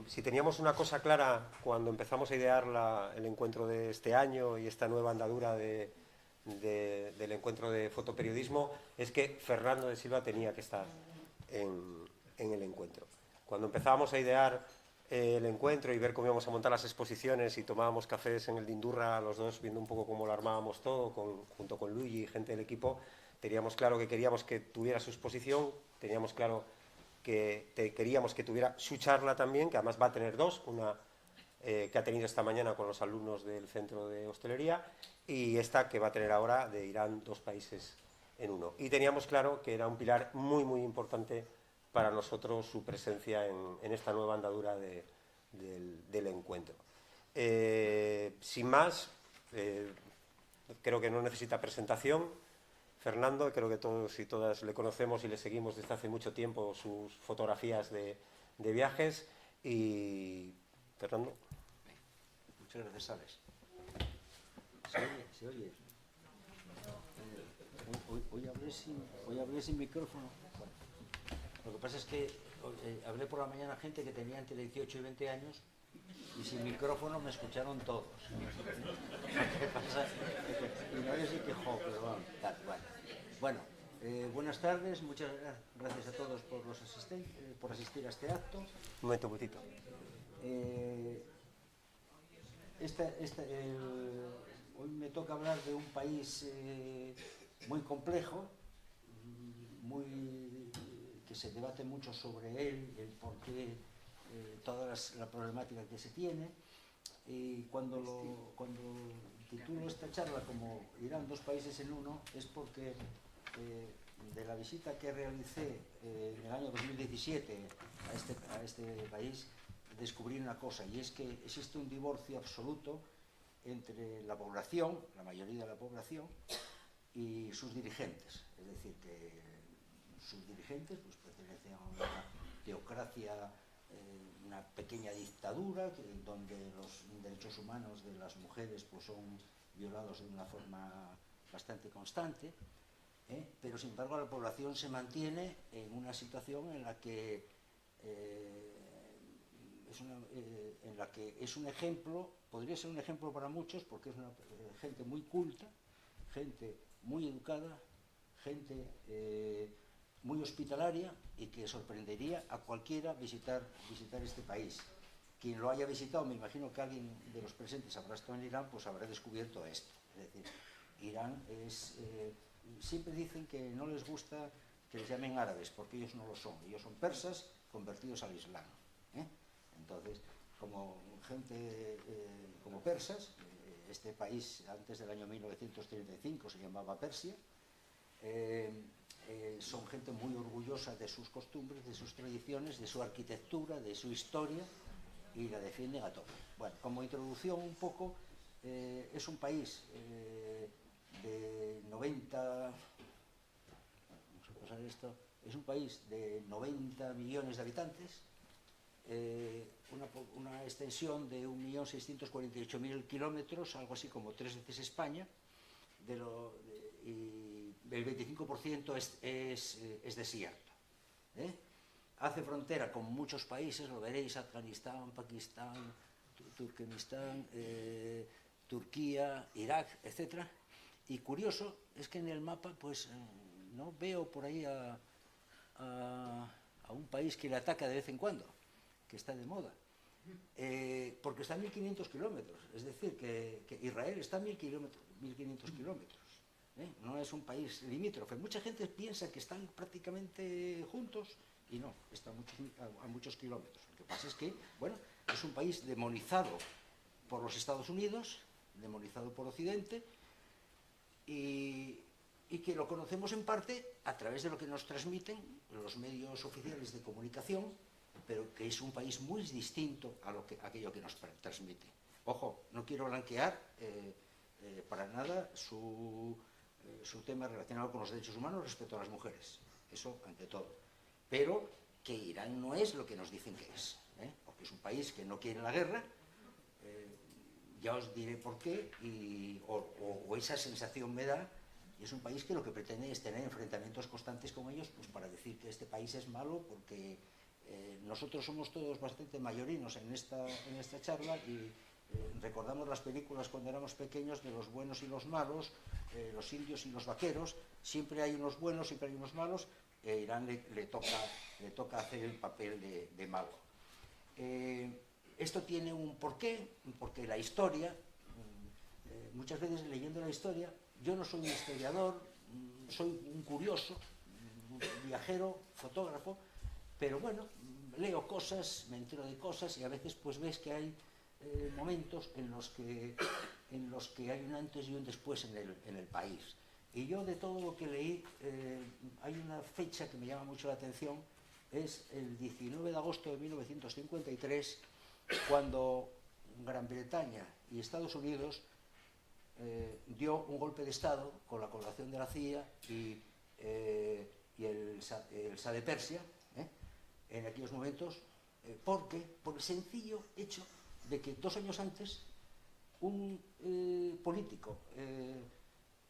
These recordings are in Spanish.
Si teníamos una cosa clara cuando empezamos a idear el encuentro de este año y esta nueva andadura del encuentro de fotoperiodismo, es que Fernando de Silva tenía que estar en el encuentro. Cuando empezábamos a idear el encuentro y ver cómo íbamos a montar las exposiciones y tomábamos cafés en el Dindurra, los dos viendo un poco cómo lo armábamos todo, junto con Luigi y gente del equipo, teníamos claro que queríamos que tuviera su exposición, teníamos claro que queríamos que tuviera su charla también, que además va a tener dos, una que ha tenido esta mañana con los alumnos del centro de hostelería y esta que va a tener ahora de Irán, dos países en uno. Y teníamos claro que era un pilar muy, muy importante para nosotros su presencia en esta nueva andadura del encuentro. Sin más, creo que no necesita presentación. Fernando, creo que todos y todas le conocemos y le seguimos desde hace mucho tiempo sus fotografías de viajes. Y Fernando. Muchas gracias, Alex. ¿Se oye? ¿Se oye? Hoy hablé sin micrófono. Bueno, lo que pasa es que hablé por la mañana a gente que tenía entre 18 y 20 años y sin micrófono me escucharon todos. ¿Qué pasa? Y nadie se quejó, pero bueno. Buenas tardes, muchas gracias a todos por asistir a este acto. Un momento, putito. Hoy me toca hablar de un país muy complejo, que se debate mucho sobre él, el porqué, toda la problemática que se tiene. Y cuando titulo esta charla como Irán, dos países en uno, es porque de la visita que realicé en el año 2017 a este país, descubrí una cosa, y es que existe un divorcio absoluto entre la población, la mayoría de la población, y sus dirigentes. Es decir, que sus dirigentes pues, pertenecen a una teocracia, una pequeña dictadura, donde los derechos humanos de las mujeres pues, son violados de una forma bastante constante, pero sin embargo la población se mantiene en una situación en la que es un ejemplo, podría ser un ejemplo para muchos, porque es una gente muy culta, gente muy educada, gente muy hospitalaria y que sorprendería a cualquiera visitar este país. Quien lo haya visitado, me imagino que alguien de los presentes habrá estado en Irán, pues habrá descubierto esto. Es decir, Irán es... siempre dicen que no les gusta que les llamen árabes, porque ellos no lo son. Ellos son persas convertidos al Islam. Entonces, como gente, como persas, este país antes del año 1935 se llamaba Persia, son gente muy orgullosa de sus costumbres, de sus tradiciones, de su arquitectura, de su historia, y la defienden a tope. Bueno, como introducción un poco, es un país de 90... Vamos a pasar esto. Es un país de 90 millones de habitantes, una extensión de 1.648.000 kilómetros, algo así como 3 veces España, y el 25% es desierto. Hace frontera con muchos países, lo veréis, Afganistán, Pakistán, Turkmenistán, Turquía, Irak, etc. Y curioso es que en el mapa pues no veo por ahí a un país que le ataca de vez en cuando, que está de moda, porque está a 1.500 kilómetros, es decir, que Israel está a 1.500 kilómetros, no es un país limítrofe. Mucha gente piensa que están prácticamente juntos y no, está a muchos kilómetros. Lo que pasa es que, bueno, es un país demonizado por los Estados Unidos, demonizado por Occidente, y que lo conocemos en parte a través de lo que nos transmiten los medios oficiales de comunicación, pero que es un país muy distinto a aquello que nos transmite. Ojo, no quiero blanquear para nada su tema relacionado con los derechos humanos respecto a las mujeres, eso ante todo, pero que Irán no es lo que nos dicen que es, porque es un país que no quiere la guerra, ya os diré por qué, o esa sensación me da, y es un país que lo que pretende es tener enfrentamientos constantes con ellos, pues para decir que este país es malo porque nosotros somos todos bastante mayorinos en esta charla y recordamos las películas cuando éramos pequeños de los buenos y los malos, los indios y los vaqueros. Siempre hay unos buenos, siempre hay unos malos. Irán le toca hacer el papel de malo. Esto tiene un porqué, porque la historia, muchas veces leyendo la historia, yo no soy un historiador, soy un curioso, un viajero, fotógrafo, pero bueno, leo cosas, me entero de cosas y a veces pues ves que hay momentos en los que hay un antes y un después en el país. Y yo de todo lo que leí, hay una fecha que me llama mucho la atención, es el 19 de agosto de 1953, cuando Gran Bretaña y Estados Unidos dio un golpe de Estado con la colaboración de la CIA y el Shah de Persia, en aquellos momentos, por el sencillo hecho de que 2 años antes un político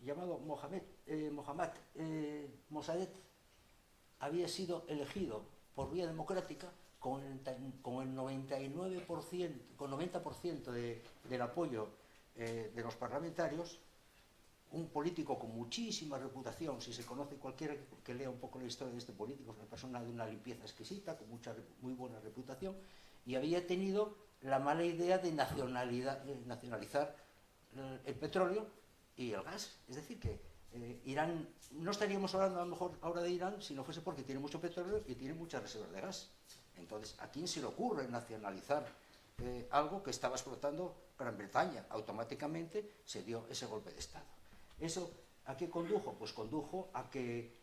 llamado Mohammad Mossadegh había sido elegido por vía democrática con el 99%, con 90% del apoyo de los parlamentarios, un político con muchísima reputación. Si se conoce, cualquiera que lea un poco la historia de este político, es una persona de una limpieza exquisita, con muy buena reputación, y había tenido la mala idea de nacionalizar el petróleo y el gas. Es decir, que Irán, no estaríamos hablando a lo mejor ahora de Irán si no fuese porque tiene mucho petróleo y tiene muchas reservas de gas. Entonces, ¿a quién se le ocurre nacionalizar algo que estaba explotando Gran Bretaña? Automáticamente se dio ese golpe de Estado. ¿Eso a qué condujo? Pues condujo a que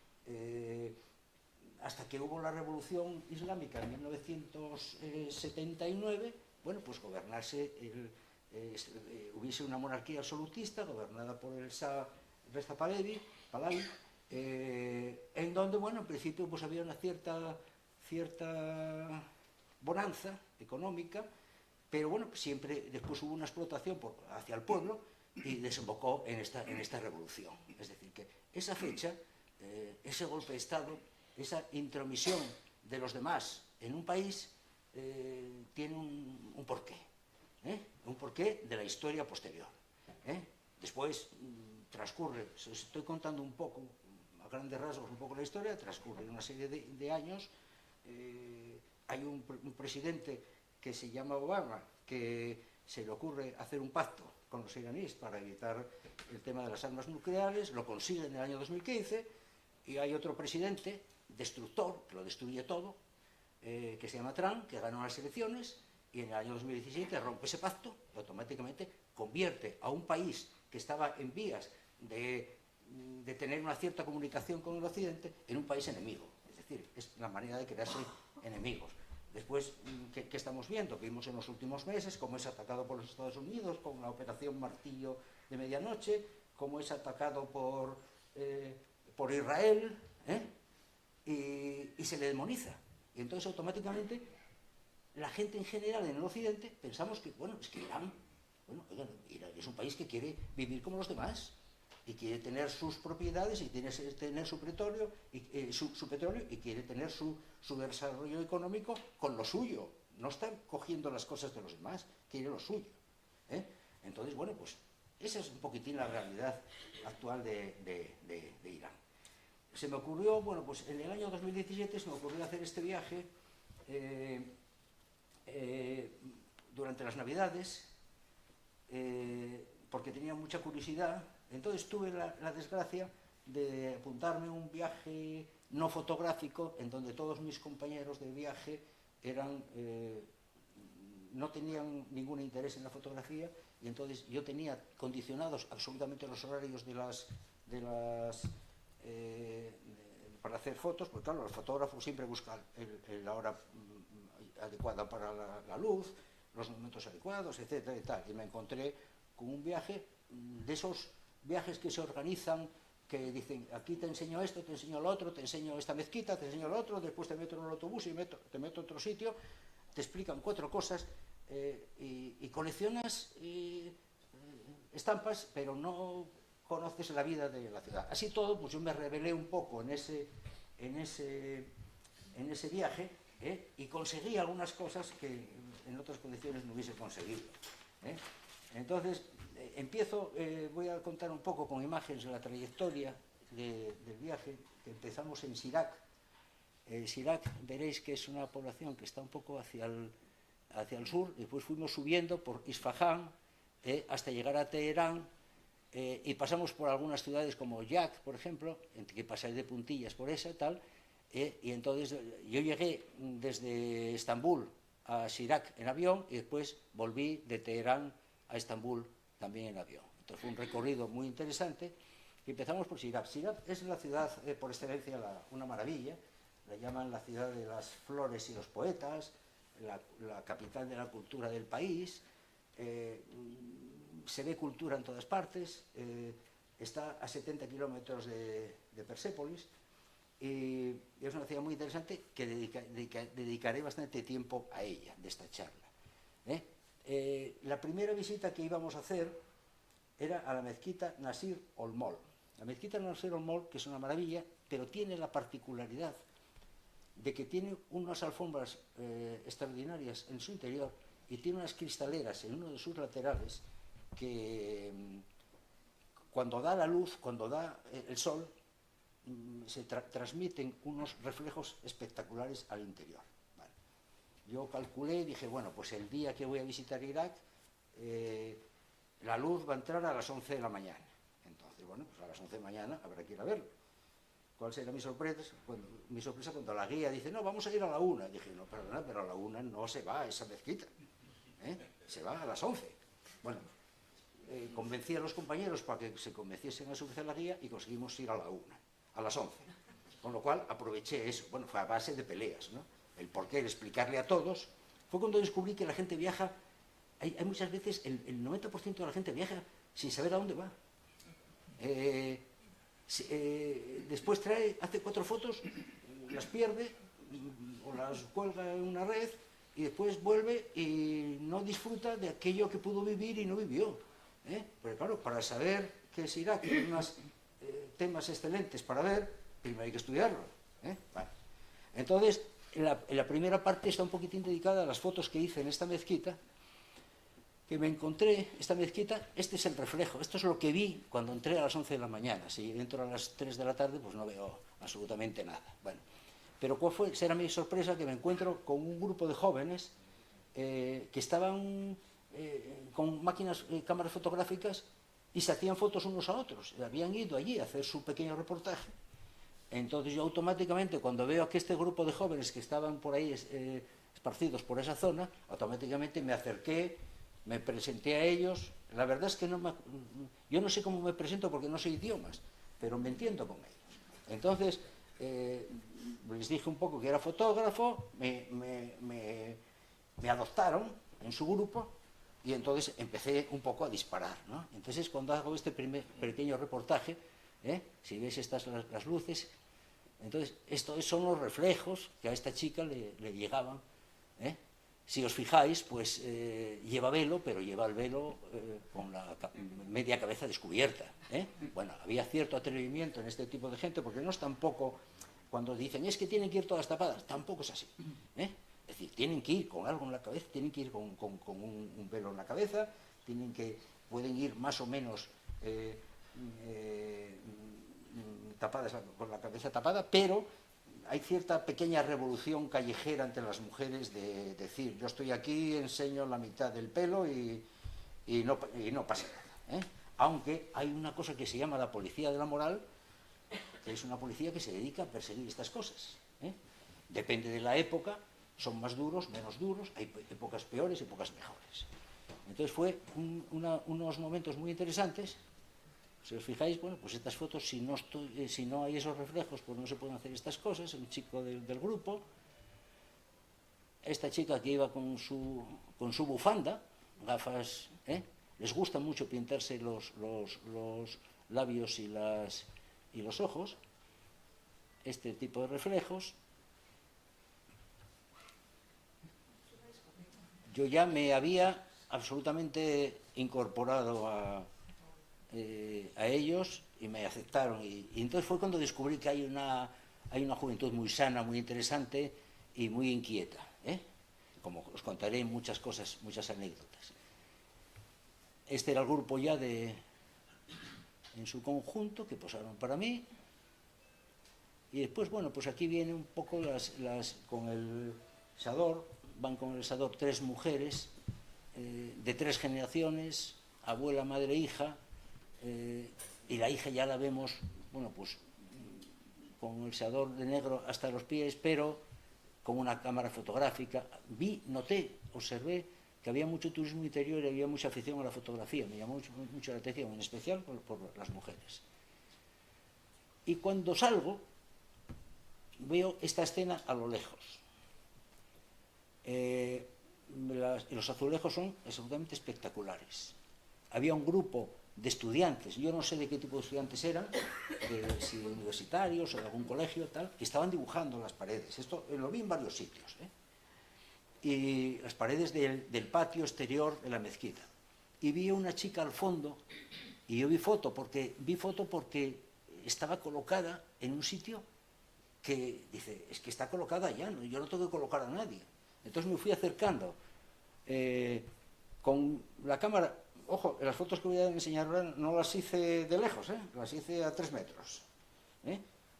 hasta que hubo la Revolución Islámica en 1979, bueno, pues hubiese una monarquía absolutista gobernada por el Shah Reza Pahlavi, en donde, bueno, en principio pues había una cierta bonanza económica, pero bueno, siempre después hubo una explotación hacia el pueblo y desembocó en esta revolución. Es decir, que esa fecha, ese golpe de Estado, esa intromisión de los demás en un país, tiene un porqué, un porqué de la historia posterior. Después transcurre, os estoy contando un poco, a grandes rasgos, un poco la historia, transcurre una serie de años. Hay un presidente que se llama Obama, que se le ocurre hacer un pacto con los iraníes para evitar el tema de las armas nucleares, lo consigue en el año 2015, y hay otro presidente destructor, que lo destruye todo, que se llama Trump, que ganó las elecciones, y en el año 2017 rompe ese pacto y automáticamente convierte a un país que estaba en vías de tener una cierta comunicación con el Occidente en un país enemigo. Es decir, es la manera de crearse enemigos. Después, ¿qué estamos viendo? Vimos en los últimos meses cómo es atacado por los Estados Unidos con la operación Martillo de Medianoche, cómo es atacado por Israel, y se le demoniza. Y entonces automáticamente la gente en general en el Occidente pensamos que, bueno, es que Irán es un país que quiere vivir como los demás y quiere tener sus propiedades y quiere tener su petróleo y quiere tener su desarrollo económico con lo suyo. No está cogiendo las cosas de los demás, quiere lo suyo. Entonces, bueno, pues esa es un poquitín la realidad actual de Irán. Se me ocurrió, bueno, pues en el año 2017 se me ocurrió hacer este viaje durante las Navidades, porque tenía mucha curiosidad. Entonces tuve la desgracia de apuntarme a un viaje no fotográfico en donde todos mis compañeros de viaje no tenían ningún interés en la fotografía, y entonces yo tenía condicionados absolutamente los horarios para hacer fotos, porque claro, el fotógrafo siempre busca la hora adecuada para la luz, los momentos adecuados, etcétera y tal. Y me encontré con un viaje de esos viajes que se organizan, que dicen, aquí te enseño esto, te enseño lo otro, te enseño esta mezquita, te enseño lo otro, después te meto en el autobús y te meto a otro sitio, te explican 4 cosas y coleccionas estampas, pero no conoces la vida de la ciudad. Así todo, pues yo me rebelé un poco en ese viaje y conseguí algunas cosas que en otras condiciones no hubiese conseguido. Entonces, voy a contar un poco con imágenes de la trayectoria del viaje, que empezamos en Sirak. Sirak, veréis que es una población que está un poco hacia el sur, después fuimos subiendo por Isfahán hasta llegar a Teherán, y pasamos por algunas ciudades como Yak, por ejemplo, que pasáis de puntillas por esa, tal, y entonces yo llegué desde Estambul a Sirak en avión y después volví de Teherán a Estambul también en avión. Entonces fue un recorrido muy interesante y empezamos por Sirak. Sirak es la ciudad por excelencia, una maravilla, la llaman la ciudad de las flores y los poetas, la capital de la cultura del país, se ve cultura en todas partes, está a 70 kilómetros de Persépolis, y es una ciudad muy interesante que dedicaré bastante tiempo a ella, de esta charla. La primera visita que íbamos a hacer era a la mezquita Nasir Olmol. La mezquita Nasir Olmol, que es una maravilla, pero tiene la particularidad de que tiene unas alfombras extraordinarias en su interior y tiene unas cristaleras en uno de sus laterales que cuando da la luz, cuando da el sol, se transmiten unos reflejos espectaculares al interior. Vale. Yo calculé y dije, bueno, pues el día que voy a visitar Irak, la luz va a entrar a las 11 de la mañana. Entonces, bueno, pues a las 11 de la mañana habrá que ir a verlo. ¿Cuál será mi sorpresa? Mi sorpresa cuando la guía dice, no, vamos a ir a la 1. Dije, no, perdona, pero a la 1 no se va a esa mezquita. Se va a las 11. Bueno, convencí a los compañeros para que se convenciesen a subirse a la guía y conseguimos ir a la 1. A las 11, con lo cual aproveché eso. Bueno, fue a base de peleas, ¿no? El porqué, el explicarle a todos. Fue cuando descubrí que la gente viaja, hay muchas veces, el 90% de la gente viaja sin saber a dónde va. Después hace 4 fotos, las pierde, o las cuelga en una red, y después vuelve y no disfruta de aquello que pudo vivir y no vivió. Porque claro, para saber qué es Irak, que hay unos temas excelentes para ver, primero hay que estudiarlo. Vale. Entonces, en la primera parte está un poquitín dedicada a las fotos que hice en esta mezquita, que me encontré, esta mezquita, este es el reflejo, esto es lo que vi cuando entré a las 11 de la mañana. Si entro a las 3 de la tarde, pues no veo absolutamente nada. Bueno, pero ¿cuál fue? Será mi sorpresa que me encuentro con un grupo de jóvenes que estaban con máquinas, cámaras fotográficas, y se hacían fotos unos a otros. Habían ido allí a hacer su pequeño reportaje. Entonces yo automáticamente, cuando veo que este grupo de jóvenes que estaban por ahí esparcidos por esa zona, automáticamente me acerqué, me presenté a ellos. La verdad es que yo no sé cómo me presento porque no sé idiomas, pero me entiendo con ellos. Entonces les dije un poco que era fotógrafo, me adoptaron en su grupo, y entonces empecé un poco a disparar, ¿no? Entonces cuando hago este pequeño reportaje, si ves estas las luces, entonces estos son los reflejos que a esta chica le llegaban. Si os fijáis, pues lleva velo, pero lleva el velo con la media cabeza descubierta. Bueno, había cierto atrevimiento en este tipo de gente, porque no es tampoco, cuando dicen, es que tienen que ir todas tapadas, tampoco es así. Es decir, tienen que ir con algo en la cabeza, tienen que ir con un velo en la cabeza, pueden ir más o menos tapadas, con la cabeza tapada, pero hay cierta pequeña revolución callejera entre las mujeres de decir, yo estoy aquí, enseño la mitad del pelo y no pasa nada. Aunque hay una cosa que se llama la policía de la moral, que es una policía que se dedica a perseguir estas cosas. Depende de la época, son más duros, menos duros, hay épocas peores, épocas mejores. Entonces fue unos momentos muy interesantes. Si os fijáis, bueno, pues estas fotos, si no hay esos reflejos, pues no se pueden hacer estas cosas. Un chico del grupo, esta chica que iba con su bufanda, gafas, les gusta mucho pintarse los labios y los ojos, este tipo de reflejos. Yo ya me había absolutamente incorporado a ellos y me aceptaron, y entonces fue cuando descubrí que hay una juventud muy sana, muy interesante, y muy inquieta, como os contaré muchas cosas, muchas anécdotas. Este era el grupo ya en su conjunto que posaron para mí. Y después, bueno, pues aquí viene un poco con el Sador, van con el Sador 3 mujeres de 3 generaciones, abuela, madre, hija, y la hija ya la vemos, bueno, pues con el Sador de negro hasta los pies, pero con una cámara fotográfica. Noté, observé que había mucho turismo interior y había mucha afición a la fotografía, me llamó mucho la atención, en especial por las mujeres. Y cuando salgo, veo esta escena a lo lejos. Los azulejos son absolutamente espectaculares. Había un grupo de estudiantes, yo no sé de qué tipo de estudiantes eran, si universitarios o de algún colegio, tal, que estaban dibujando las paredes. Esto lo vi en varios sitios, y las paredes del patio exterior de la mezquita. Y vi una chica al fondo, y yo vi foto porque estaba colocada en un sitio que dice, es que está colocada allá, ¿no? Yo no tengo que colocar a nadie. Entonces me fui acercando con la cámara. Ojo, las fotos que voy a enseñar ahora no las hice de lejos, las hice a 3 metros,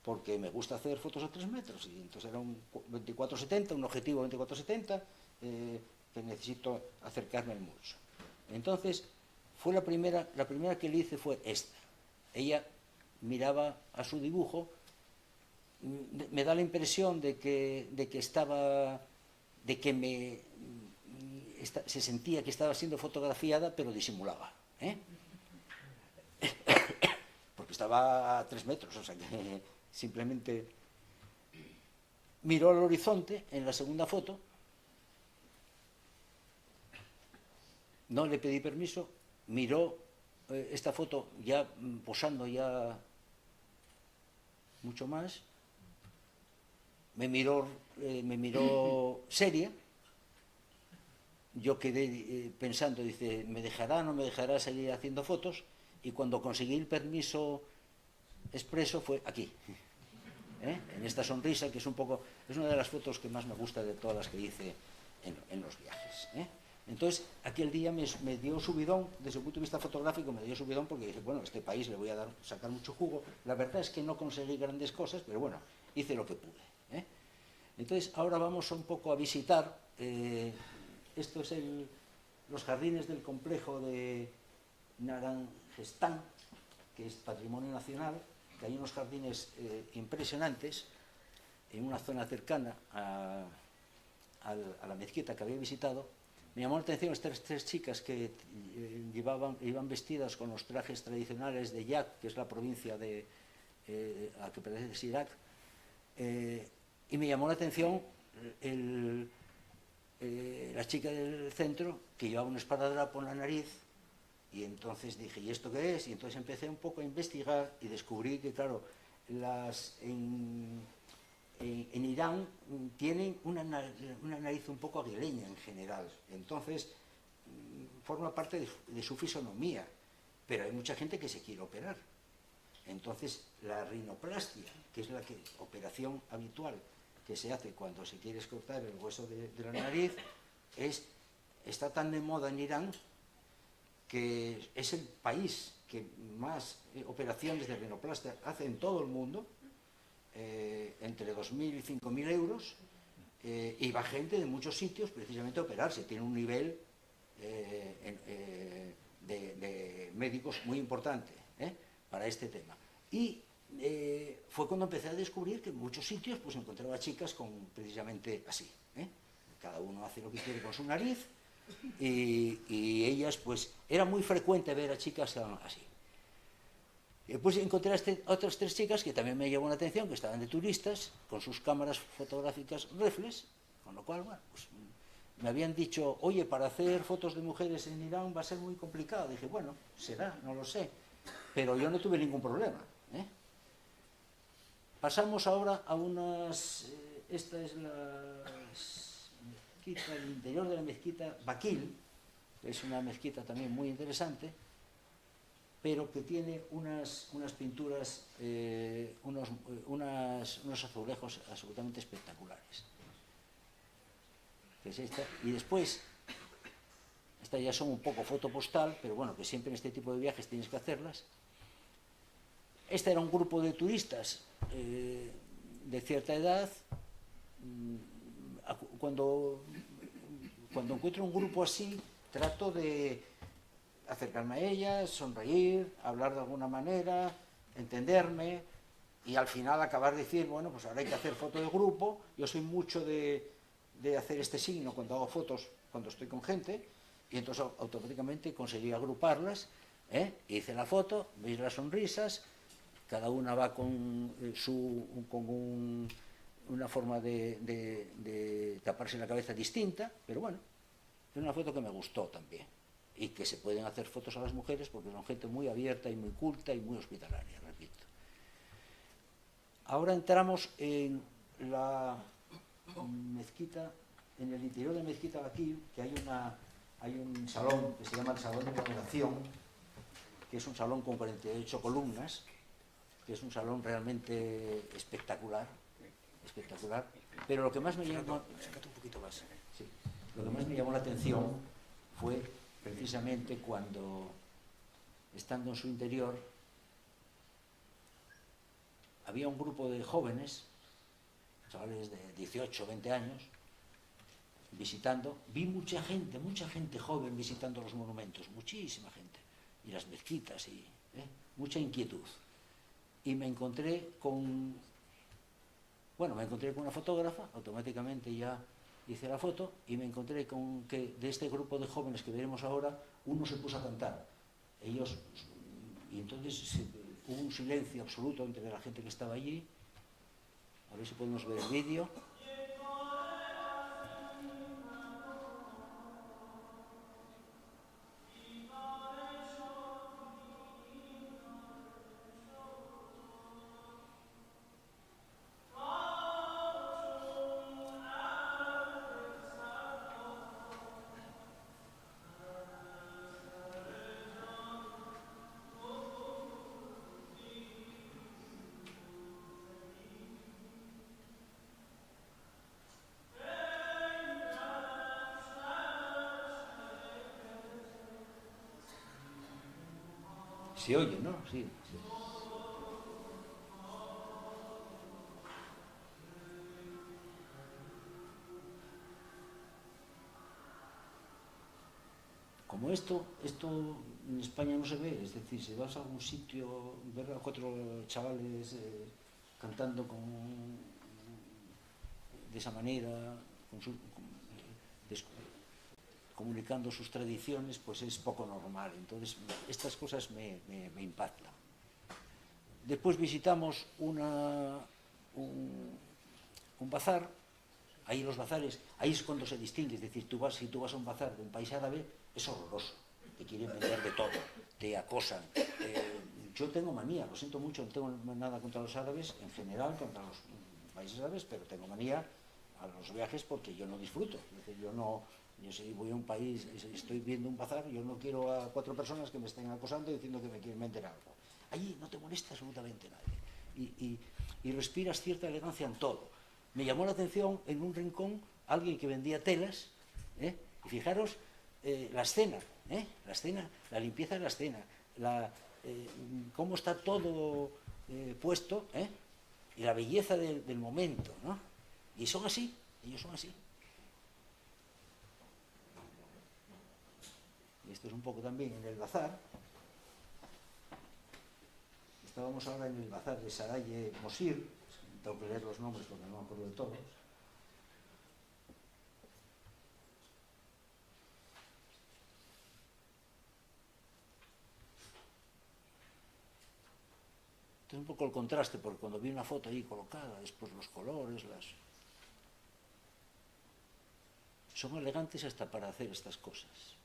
porque me gusta hacer fotos a 3 metros, y entonces era un 24-70, un objetivo 24-70, que necesito acercarme mucho. Entonces, fue la primera que le hice fue esta. Ella miraba a su dibujo, me da la impresión de que se sentía que estaba siendo fotografiada, pero disimulaba, porque estaba a 3 metros, o sea que simplemente miró al horizonte en la segunda foto, no le pedí permiso, miró esta foto ya posando ya mucho más, me miró seria. Yo quedé pensando, dice, ¿me dejará o no me dejará seguir haciendo fotos? Y cuando conseguí el permiso expreso fue aquí, en esta sonrisa, que es una de las fotos que más me gusta de todas las que hice en los viajes. Entonces, aquel día me dio subidón, desde el punto de vista fotográfico me dio subidón, porque dije, bueno, a este país le voy a sacar mucho jugo. La verdad es que no conseguí grandes cosas, pero bueno, hice lo que pude. Entonces, ahora vamos un poco a visitar, esto es los jardines del complejo de Naranjestán, que es patrimonio nacional, que hay unos jardines impresionantes en una zona cercana a la mezquita que había visitado. Me llamó la atención estas 3 chicas que iban vestidas con los trajes tradicionales de Yak, que es la provincia a la que pertenece Irak, y me llamó la atención la chica del centro, que llevaba un esparadrapo en la nariz, y entonces dije, ¿y esto qué es? Y entonces empecé un poco a investigar y descubrí que, claro, en Irán tienen una nariz un poco aguileña en general, entonces forma parte de su fisonomía, pero hay mucha gente que se quiere operar. Entonces la rinoplastia, que es la operación habitual que se hace cuando se quiere cortar el hueso de la nariz, está tan de moda en Irán que es el país que más operaciones de rinoplastia hace en todo el mundo, entre 2.000 y 5.000 euros, y va gente de muchos sitios precisamente a operarse. Tiene un nivel de médicos muy importante para este tema. Y fue cuando empecé a descubrir que en muchos sitios pues encontraba chicas precisamente así. Cada uno hace lo que quiere con su nariz, y ellas, pues, era muy frecuente ver a chicas así. Y después encontré a otras 3 chicas que también me llamó la atención, que estaban de turistas, con sus cámaras fotográficas reflex, con lo cual, bueno, pues me habían dicho, oye, para hacer fotos de mujeres en Irán va a ser muy complicado. Dije, bueno, será, no lo sé, pero yo no tuve ningún problema. Pasamos ahora a esta es el interior de la mezquita Bakil, que es una mezquita también muy interesante, pero que tiene unas pinturas, unos azulejos absolutamente espectaculares. que es esta, y después, estas ya son un poco foto postal, pero bueno, que siempre en este tipo de viajes tienes que hacerlas. Este era un grupo de turistas de cierta edad. Cuando encuentro un grupo así, trato de acercarme a ellas, sonreír, hablar de alguna manera, entenderme, y al final acabar de decir, bueno, pues ahora hay que hacer foto de grupo. Yo soy mucho de hacer este signo cuando hago fotos, cuando estoy con gente, y entonces automáticamente conseguí agruparlas, hice la foto, veis las sonrisas, cada una va con una forma de taparse la cabeza distinta, pero bueno, es una foto que me gustó también, y que se pueden hacer fotos a las mujeres porque son gente muy abierta y muy culta y muy hospitalaria, repito. Ahora entramos en la mezquita, en el interior de Mezquita Bakir, que hay un salón que se llama el Salón de Moderación, que es un salón con 48 columnas, que es un salón realmente espectacular, pero lo que más me llamó, Sácate un poquito más. sí, lo que más me llamó la atención fue precisamente cuando, estando en su interior, había un grupo de jóvenes, chavales de 18 o 20 años, visitando. Vi mucha gente joven visitando los monumentos, muchísima gente, y las mezquitas, y mucha inquietud. Y me encontré con una fotógrafa, automáticamente ya hice la foto, y me encontré con que de este grupo de jóvenes que veremos ahora, uno se puso a cantar. Y entonces hubo un silencio absoluto entre la gente que estaba allí. A ver si podemos ver el vídeo. Se oye, ¿no? Sí. Como esto en España no se ve, es decir, si vas a algún sitio, ver a 4 chavales cantando de esa manera, comunicando sus tradiciones, pues es poco normal. Entonces, estas cosas me impactan. Después visitamos un bazar. Ahí los bazares, ahí es cuando se distingue, es decir, si tú vas a un bazar de un país árabe, es horroroso, te quieren vender de todo, te acosan. Yo tengo manía, lo siento mucho, no tengo nada contra los árabes, en general, contra los países árabes, pero tengo manía a los viajes porque yo no disfruto. Es decir, yo si voy a un país y estoy viendo un bazar, yo no quiero a 4 personas que me estén acosando diciendo que me quieren vender algo. Allí no te molesta absolutamente nadie y respiras cierta elegancia en todo. Me llamó la atención en un rincón alguien que vendía telas, y fijaros la escena, la limpieza de la escena, cómo está todo puesto, y la belleza del momento, ¿no? Y ellos son así. Y esto es un poco también en el bazar. Estábamos ahora en el bazar de Saraye Mosir. Tengo que leer los nombres porque no me acuerdo de todos. Entonces un poco el contraste, porque cuando vi una foto ahí colocada, después los colores, son elegantes hasta para hacer estas cosas.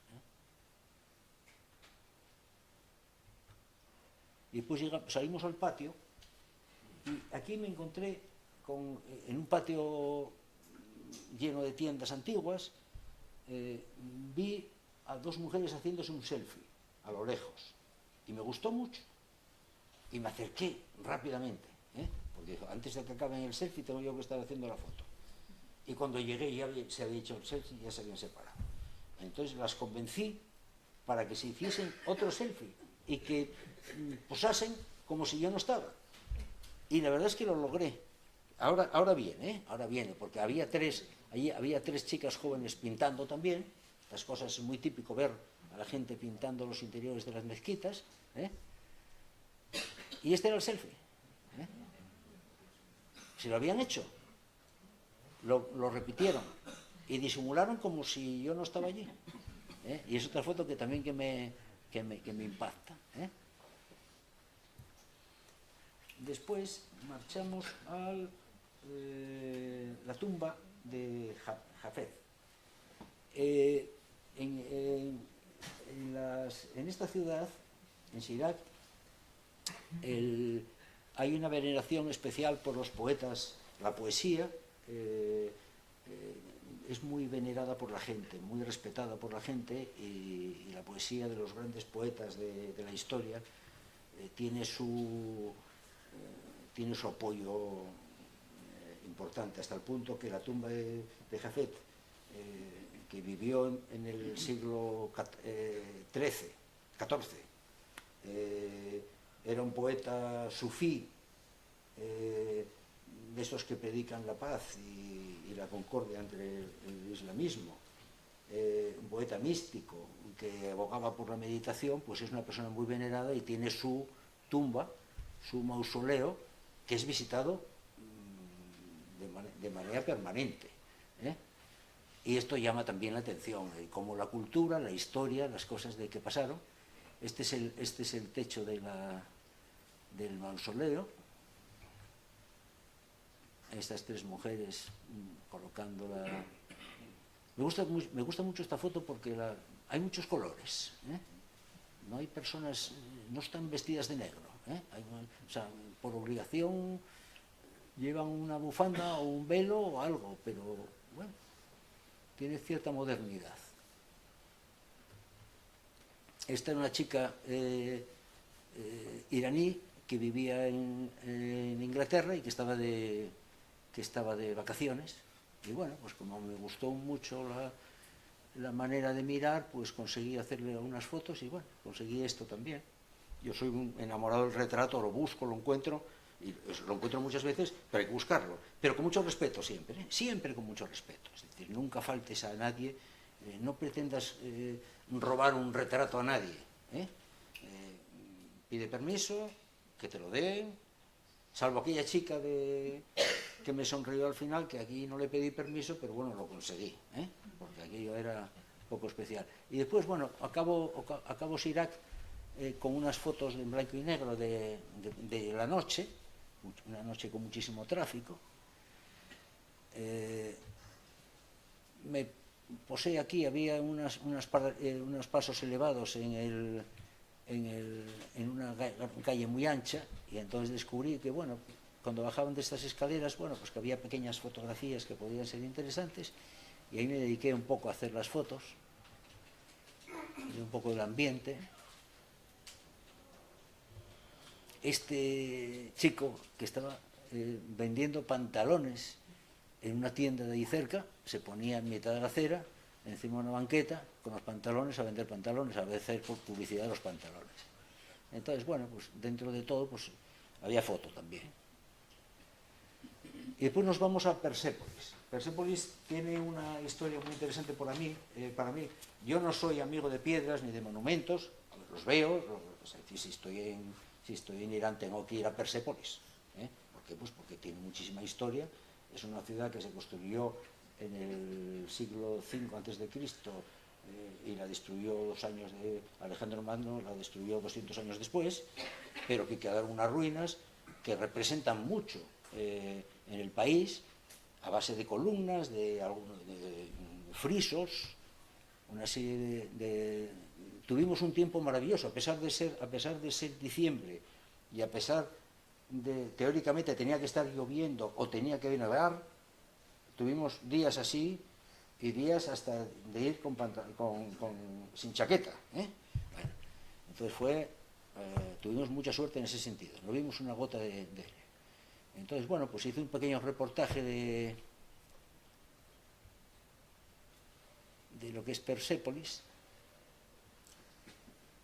Y después salimos al patio, y aquí me encontré en un patio lleno de tiendas antiguas, vi a 2 mujeres haciéndose un selfie a lo lejos, y me gustó mucho, y me acerqué rápidamente, porque antes de que acaben el selfie tengo yo que estar haciendo la foto. y cuando llegué ya se había hecho el selfie y ya se habían separado. Entonces las convencí para que se hiciesen otro selfie y que posasen como si yo no estaba. Y la verdad es que lo logré. Ahora viene, porque había tres chicas jóvenes pintando también. Estas cosas es muy típico ver a la gente pintando los interiores de las mezquitas, ¿eh? Y este era el selfie, ¿eh? Se lo habían hecho, lo repitieron y disimularon como si yo no estaba allí, ¿eh? Y es otra foto que también que me impacta, ¿eh? Después marchamos a la tumba de Jafet. En esta ciudad, en Sirac, hay una veneración especial por los poetas. La poesía es muy venerada por la gente, muy respetada por la gente, y la poesía de los grandes poetas de la historia tiene su apoyo importante, hasta el punto que la tumba de Jafet, que vivió en el siglo XIV, era un poeta sufí, de esos que predican la paz y la concordia entre el islamismo, un poeta místico que abogaba por la meditación, pues es una persona muy venerada y tiene su tumba, su mausoleo, que es visitado de manera permanente, ¿eh? Y esto llama también la atención, como la cultura, la historia, las cosas de que pasaron. Este es el techo del mausoleo. Estas tres mujeres colocándola. Me gusta mucho esta foto porque hay muchos colores, ¿eh? No hay personas, no están vestidas de negro, ¿eh? O sea, por obligación llevan una bufanda o un velo o algo, pero bueno, tiene cierta modernidad. Esta era una chica iraní que vivía en Inglaterra y que estaba de vacaciones, y bueno, pues como me gustó mucho la manera de mirar, pues conseguí hacerle unas fotos y bueno, conseguí esto también. Yo soy un enamorado del retrato, lo busco, lo encuentro, y lo encuentro muchas veces, pero hay que buscarlo, pero con mucho respeto siempre, ¿eh? Siempre con mucho respeto, es decir, nunca faltes a nadie, no pretendas robar un retrato a nadie, ¿eh? Pide permiso, que te lo den, salvo aquella chica que me sonrió al final, que aquí no le pedí permiso, pero bueno, lo conseguí, ¿eh? Porque aquello era poco especial. Y después, bueno, acabo Sirac con unas fotos en blanco y negro de la noche, una noche con muchísimo tráfico. Me posé aquí, había unos pasos elevados en una calle muy ancha, y entonces descubrí que, bueno, cuando bajaban de estas escaleras, bueno, pues que había pequeñas fotografías que podían ser interesantes, y ahí me dediqué un poco a hacer las fotos, y un poco del ambiente. Este chico que estaba vendiendo pantalones en una tienda de ahí cerca, se ponía en mitad de la acera, encima de una banqueta, con los pantalones, a vender pantalones, a hacer publicidad de los pantalones. Entonces, bueno, pues dentro de todo, pues había foto también. Y después nos vamos a Persépolis. Persépolis tiene una historia muy interesante para mí. Yo no soy amigo de piedras ni de monumentos, los veo, es decir, si estoy en Irán tengo que ir a Persépolis, ¿eh? ¿Por qué? Pues porque tiene muchísima historia. Es una ciudad que se construyó en el siglo V a.C. Y la destruyó 2 años de Alejandro Magno, la destruyó 200 años después, pero que quedaron unas ruinas que representan mucho en el país, a base de columnas, de frisos, una serie Tuvimos un tiempo maravilloso, a pesar de ser diciembre, y a pesar de, teóricamente, tenía que estar lloviendo o tenía que nevar, tuvimos días así y días hasta de ir sin chaqueta, ¿eh? Bueno, entonces tuvimos mucha suerte en ese sentido, no vimos una gota de. Entonces, bueno, pues hice un pequeño reportaje lo que es Persépolis.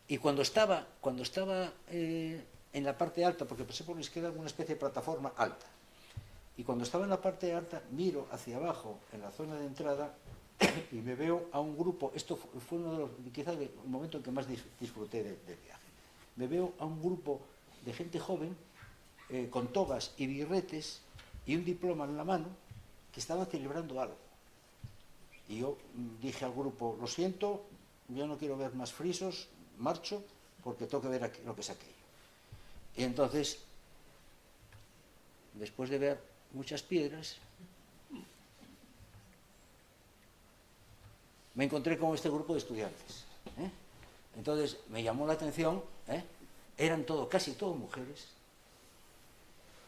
Y cuando estaba en la parte alta, porque Persépolis queda en una especie de plataforma alta, y cuando estaba en la parte alta, miro hacia abajo, en la zona de entrada, y me veo a un grupo, esto fue uno de los, quizás el momento en que más disfruté del viaje, me veo a un grupo de gente joven, con togas y birretes, y un diploma en la mano, que estaban celebrando algo. Y yo dije al grupo, lo siento, yo no quiero ver más frisos, marcho, porque tengo que ver aquí lo que es aquello. Y entonces, después de ver muchas piedras, me encontré con este grupo de estudiantes. Entonces, me llamó la atención, eran casi todo mujeres,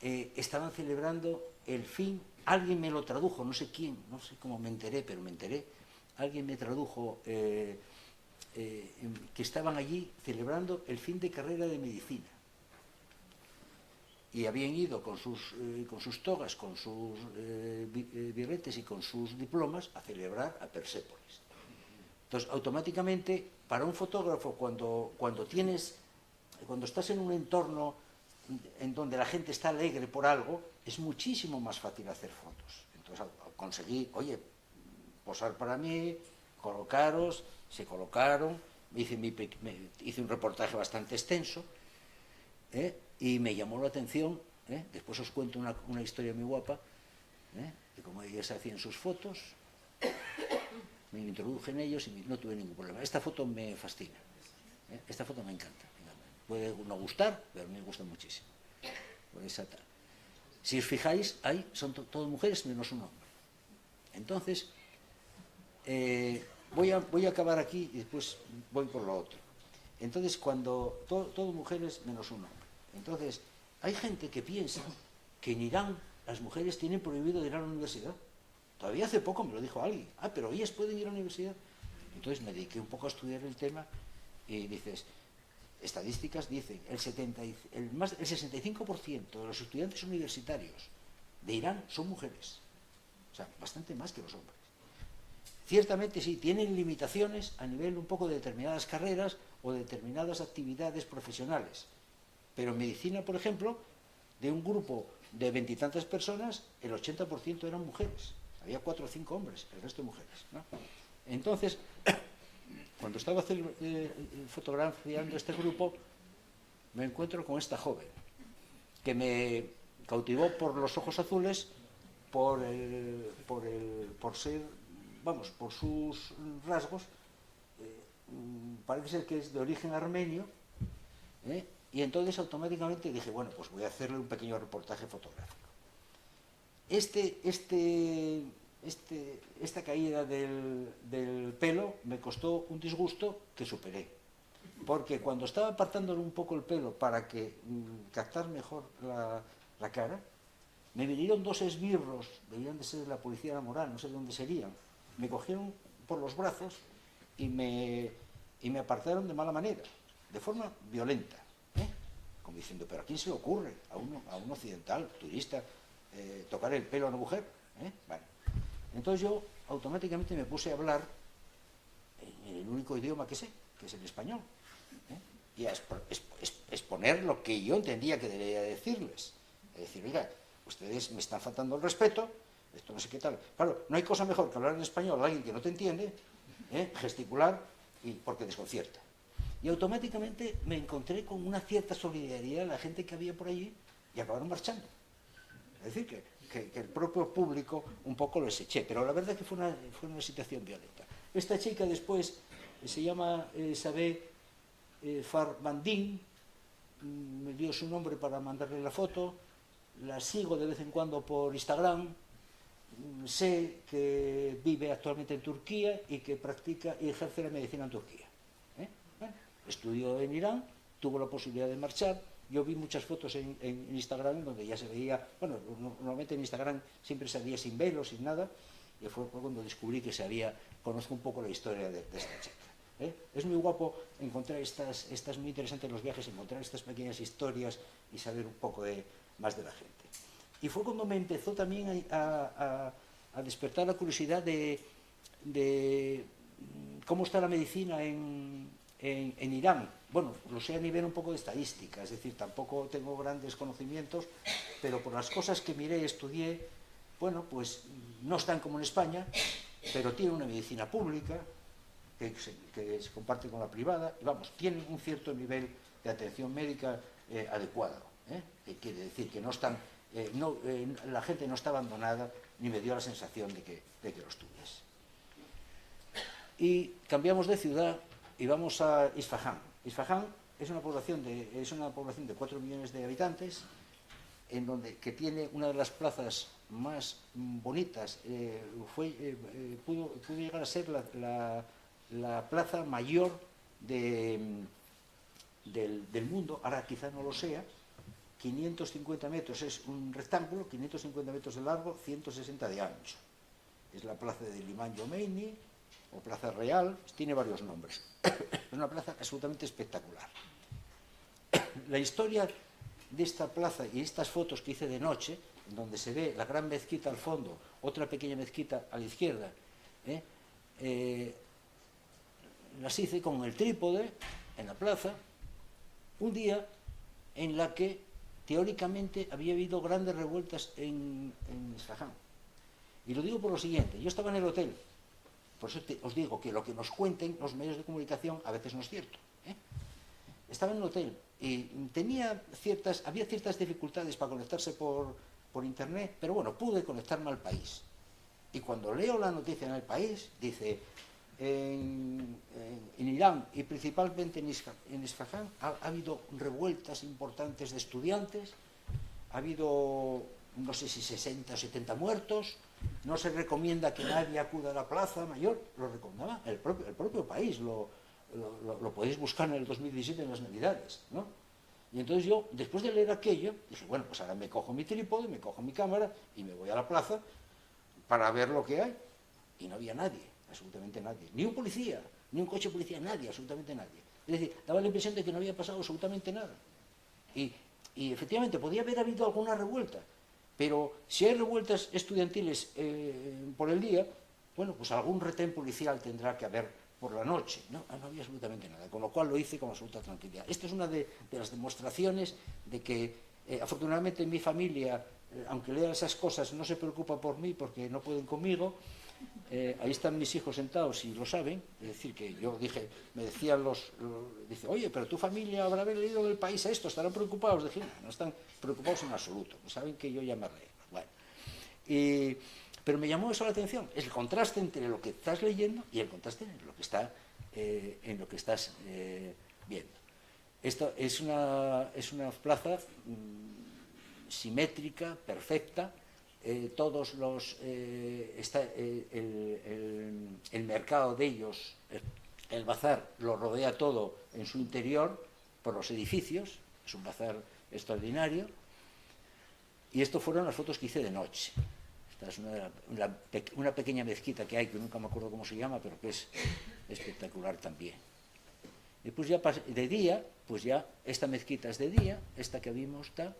estaban celebrando el fin, alguien me lo tradujo, no sé quién, no sé cómo me enteré, pero me enteré, alguien me tradujo que estaban allí celebrando el fin de carrera de medicina. Y habían ido con sus togas, con sus birretes y con sus diplomas a celebrar a Persépolis. Entonces, automáticamente, para un fotógrafo, cuando estás en un entorno en donde la gente está alegre por algo, es muchísimo más fácil hacer fotos. Entonces, conseguí, oye, posar para mí, colocaros, se colocaron, hice un reportaje bastante extenso, y me llamó la atención, después os cuento una historia muy guapa, de cómo ellas hacían sus fotos, me introduje en ellos y no tuve ningún problema. Esta foto me fascina, esta foto me encanta. Puede no gustar, pero a mí me gusta muchísimo. Por esa tal. Si os fijáis, ahí son todas mujeres menos un hombre. Entonces, voy a acabar aquí y después voy por lo otro. Entonces, cuando todo mujeres menos un hombre. Entonces, hay gente que piensa que en Irán las mujeres tienen prohibido ir a la universidad. Todavía hace poco me lo dijo alguien. Pero ellas pueden ir a la universidad. Entonces me dediqué un poco a estudiar el tema y dices, estadísticas dicen, el 65% de los estudiantes universitarios de Irán son mujeres. O sea, bastante más que los hombres. Ciertamente sí, tienen limitaciones a nivel un poco de determinadas carreras o de determinadas actividades profesionales. Pero en medicina, por ejemplo, de un grupo de 20 y tantas personas, el 80% eran mujeres. Había 4 o 5 hombres, el resto mujeres, ¿no? Entonces, cuando estaba fotografiando este grupo, me encuentro con esta joven, que me cautivó por los ojos azules, por sus rasgos, parece ser que es de origen armenio, y entonces automáticamente dije, bueno, pues voy a hacerle un pequeño reportaje fotográfico. Esta caída del pelo me costó un disgusto que superé, porque cuando estaba apartándole un poco el pelo para captar mejor la cara, me vinieron 2 esbirros, debían de ser de la policía laboral, no sé de dónde serían, me cogieron por los brazos y me apartaron de mala manera, de forma violenta, como diciendo, pero ¿a quién se le ocurre a un occidental, turista, tocar el pelo a una mujer? Bueno, entonces yo automáticamente me puse a hablar en el único idioma que sé, que es el español, y a exponer lo que yo entendía que debía decirles. Es decir, oiga, ustedes me están faltando el respeto, esto no sé qué tal. Claro, no hay cosa mejor que hablar en español a alguien que no te entiende, gesticular, porque desconcierta. Y automáticamente me encontré con una cierta solidaridad de la gente que había por allí y acabaron marchando. Es decir, que el propio público un poco los eché, pero la verdad es que fue una situación violenta. Esta chica después se llama Sabé Farmandín, me dio su nombre para mandarle la foto, la sigo de vez en cuando por Instagram, sé que vive actualmente en Turquía y que practica y ejerce la medicina en Turquía. Bueno, estudió en Irán, tuvo la posibilidad de marchar. Yo vi muchas fotos en Instagram donde ya se veía, bueno, normalmente en Instagram siempre salía sin velo, sin nada, y fue cuando descubrí que conozco un poco la historia de esta chica. Es muy guapo encontrar estas muy interesantes los viajes, encontrar estas pequeñas historias y saber un poco más de la gente. Y fue cuando me empezó también a despertar la curiosidad de ¿Cómo está la medicina en Irán? Bueno, lo sé a nivel un poco de estadística, es decir, tampoco tengo grandes conocimientos, pero por las cosas que miré y estudié, bueno, pues no están como en España, pero tienen una medicina pública que se comparte con la privada, y vamos, tienen un cierto nivel de atención médica adecuado, que quiere decir que no están, la gente no está abandonada, ni me dio la sensación de que lo estuviese. Y cambiamos de ciudad y vamos a Isfahán. Isfahán es una población de 4 millones de habitantes, que tiene una de las plazas más bonitas. Pudo llegar a ser la plaza mayor del mundo, ahora quizá no lo sea. 550 metros es un rectángulo, 550 metros de largo, 160 de ancho. Es la plaza del Imam Khomeini, o Plaza Real, tiene varios nombres. Es una plaza absolutamente espectacular. La historia de esta plaza y estas fotos que hice de noche, en donde se ve la gran mezquita al fondo, otra pequeña mezquita a la izquierda, las hice con el trípode en la plaza, un día en la que teóricamente había habido grandes revueltas en Isfahán. Y lo digo por lo siguiente, yo estaba en el hotel. Por eso os digo que lo que nos cuenten los medios de comunicación a veces no es cierto. Estaba en un hotel y había ciertas dificultades para conectarse por internet, pero bueno, pude conectarme al país. Y cuando leo la noticia en el país, dice, en Irán y principalmente en Isfahán ha habido revueltas importantes de estudiantes, ha habido, no sé si 60 o 70 muertos, no se recomienda que nadie acuda a la plaza mayor, lo recomendaba el propio país, lo podéis buscar en el 2017 en las Navidades, ¿no? Y entonces yo, después de leer aquello, dije, bueno, pues ahora me cojo mi trípode, me cojo mi cámara y me voy a la plaza para ver lo que hay. Y no había nadie, absolutamente nadie, ni un policía, ni un coche de policía, nadie, absolutamente nadie. Es decir, daba la impresión de que no había pasado absolutamente nada. Y efectivamente podía haber habido alguna revuelta, pero si hay revueltas estudiantiles por el día, bueno, pues algún retén policial tendrá que haber por la noche. No había absolutamente nada, con lo cual lo hice con absoluta tranquilidad. Esta es una de las demostraciones de que, afortunadamente, mi familia, aunque lea esas cosas, no se preocupa por mí porque no pueden conmigo. Ahí están mis hijos sentados y lo saben. Es decir, que yo dije, me decían dice, oye, pero tu familia habrá leído del país esto, estarán preocupados. Dije, no están preocupados en absoluto, saben que yo ya me leo. Bueno, pero me llamó eso la atención, el contraste entre lo que estás leyendo y el contraste en lo que estás viendo. Esto es una plaza simétrica, perfecta. Todos está el mercado de ellos, el bazar lo rodea todo en su interior por los edificios, es un bazar extraordinario. Y esto fueron las fotos que hice de noche. Esta es una pequeña mezquita que hay, que nunca me acuerdo cómo se llama, pero que es espectacular también. Después ya de día, pues ya esta mezquita es de día, esta que vimos está.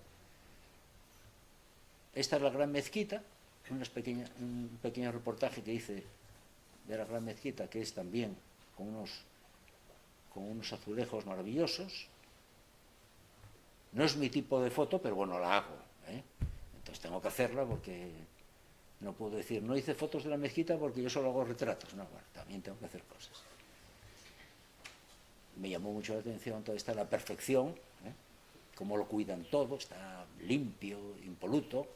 Esta es la gran mezquita, un pequeño reportaje que hice de la gran mezquita, que es también con unos azulejos maravillosos. No es mi tipo de foto, pero bueno, la hago, entonces tengo que hacerla porque no puedo decir, no hice fotos de la mezquita porque yo solo hago retratos. No, bueno, también tengo que hacer cosas. Me llamó mucho la atención toda esta la perfección, cómo lo cuidan todo, está limpio, impoluto,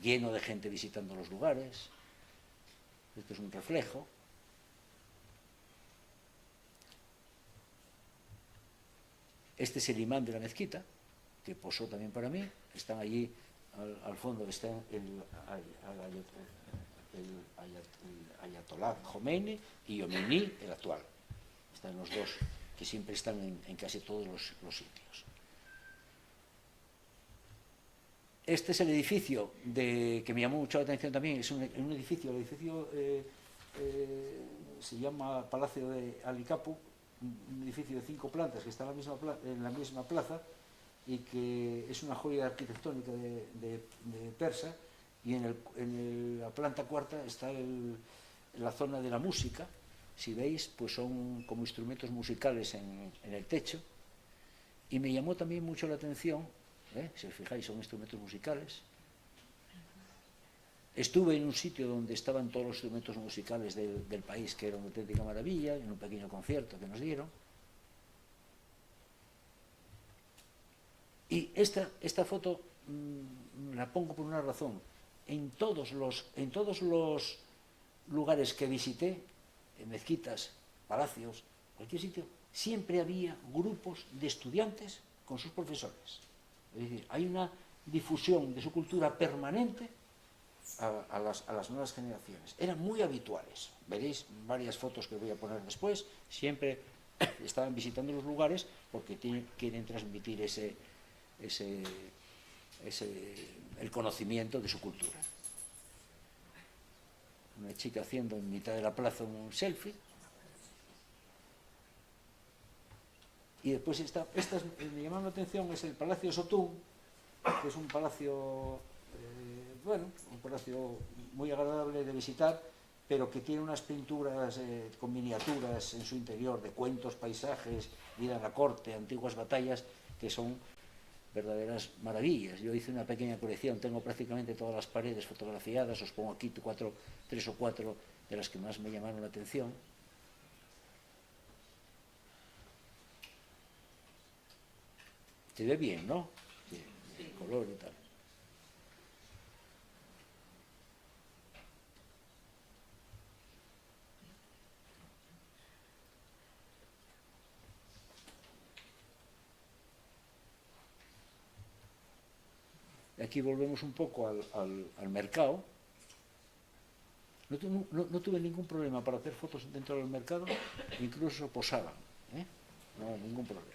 lleno de gente visitando los lugares. Esto es un reflejo. Este es el imán de la mezquita, que posó también para mí. Están allí al fondo, está el ayatolá Khomeini y Khomeini, el actual. Están los dos, que siempre están en casi todos los sitios. Este es el edificio que me llamó mucho la atención también. Es un edificio, el edificio se llama Palacio de Alicapu, un edificio de 5 plantas que está en la misma plaza y que es una joya arquitectónica de Persa. Y en la planta cuarta está la zona de la música, si veis, pues son como instrumentos musicales en el techo. Y me llamó también mucho la atención, si os fijáis, son instrumentos musicales. Estuve en un sitio donde estaban todos los instrumentos musicales del país, que era una auténtica maravilla, en un pequeño concierto que nos dieron. Y esta foto la pongo por una razón. En todos los lugares que visité, en mezquitas, palacios, cualquier sitio, siempre había grupos de estudiantes con sus profesores. Es decir, hay una difusión de su cultura permanente a las nuevas generaciones. Eran muy habituales. Veréis varias fotos que voy a poner después. Siempre estaban visitando los lugares porque quieren transmitir el conocimiento de su cultura. Una chica haciendo en mitad de la plaza un selfie. Y después me llamó la atención, es el Palacio Sotún, que es un palacio, un palacio muy agradable de visitar, pero que tiene unas pinturas con miniaturas en su interior de cuentos, paisajes, vida a la corte, antiguas batallas, que son verdaderas maravillas. Yo hice una pequeña colección, tengo prácticamente todas las paredes fotografiadas, os pongo aquí 3 o 4 de las que más me llamaron la atención. Se ve bien, ¿no? Sí, el color y tal. Aquí volvemos un poco al mercado. No tuve ningún problema para hacer fotos dentro del mercado, incluso posaban, no, ningún problema.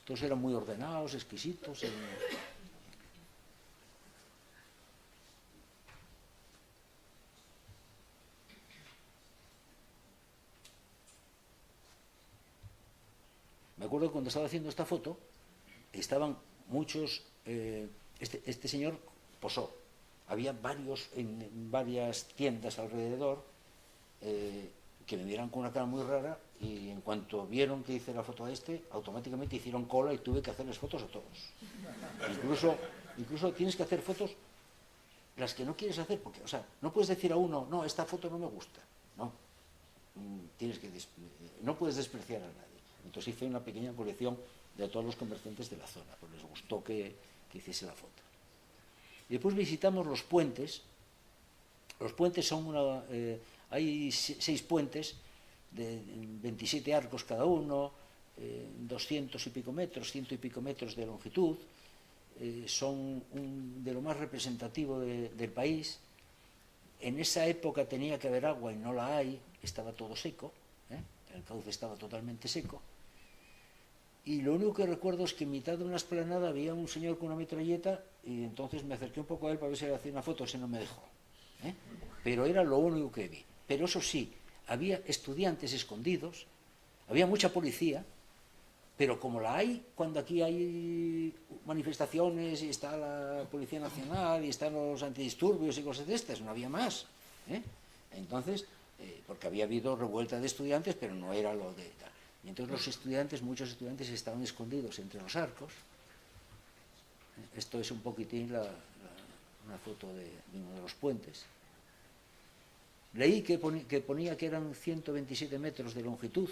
Todos eran muy ordenados, exquisitos. Me acuerdo que cuando estaba haciendo esta foto, estaban muchos... Este señor posó. Había varios en varias tiendas alrededor que me vieron con una cara muy rara y en cuanto vieron que hice la foto a automáticamente hicieron cola y tuve que hacerles fotos a todos. Incluso tienes que hacer fotos las que no quieres hacer, porque, o sea, no puedes decir a uno, no, esta foto no me gusta. No, no puedes despreciar a nadie. Entonces hice una pequeña colección de todos los comerciantes de la zona, pues les gustó que hiciese la foto. Y después visitamos los puentes. Los puentes son hay 6 puentes de 27 arcos cada uno, 200 y pico metros, 100 y pico metros de longitud. Son de lo más representativo del país. En esa época tenía que haber agua y no la hay, estaba todo seco, el cauce estaba totalmente seco. Y lo único que recuerdo es que en mitad de una explanada había un señor con una metralleta y entonces me acerqué un poco a él para ver si le hacía una foto, ese no me dejó. Pero era lo único que vi. Pero eso sí, había estudiantes escondidos, había mucha policía, pero como la hay cuando aquí hay manifestaciones y está la Policía Nacional y están los antidisturbios y cosas de estas, no había más. Entonces, porque había habido revuelta de estudiantes, pero no era lo de tal. Y entonces muchos estudiantes estaban escondidos entre los arcos. Esto es un poquitín una foto de uno de los puentes. Leí que ponía que eran 127 metros de longitud,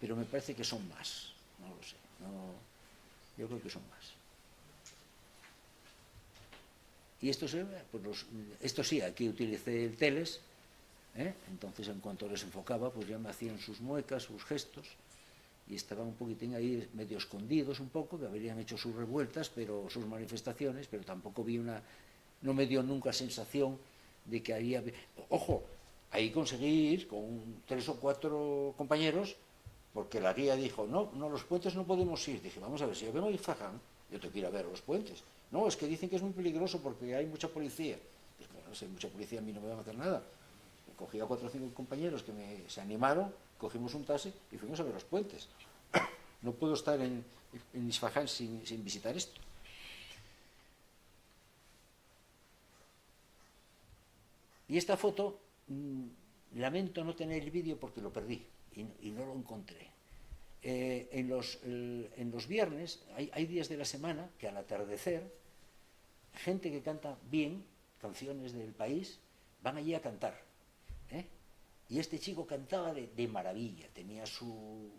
pero me parece que son más. No lo sé. Yo creo que son más. Y esto sí, aquí utilicé el teles. Entonces en cuanto les enfocaba pues ya me hacían sus muecas, sus gestos y estaban un poquitín ahí medio escondidos un poco, que habrían hecho sus revueltas, pero sus manifestaciones, pero tampoco no me dio nunca sensación de que había... Ojo, ahí conseguí ir con 3 o 4 compañeros porque la guía dijo, no, los puentes no podemos ir. Dije, vamos a ver, si yo vengo a Ifaján, yo tengo que ir a ver los puentes. No, es que dicen que es muy peligroso porque hay mucha policía. Dije, no, si hay mucha policía a mí no me va a hacer nada. Cogí a 4 o 5 compañeros que se animaron, cogimos un taxi y fuimos a ver los puentes. No puedo estar en Isfahán sin visitar esto. Y esta foto Lamento no tener el vídeo porque lo perdí y no lo encontré. En los viernes hay días de la semana que al atardecer gente que canta bien canciones del país van allí a cantar, ¿eh? Y este chico cantaba de maravilla, tenía su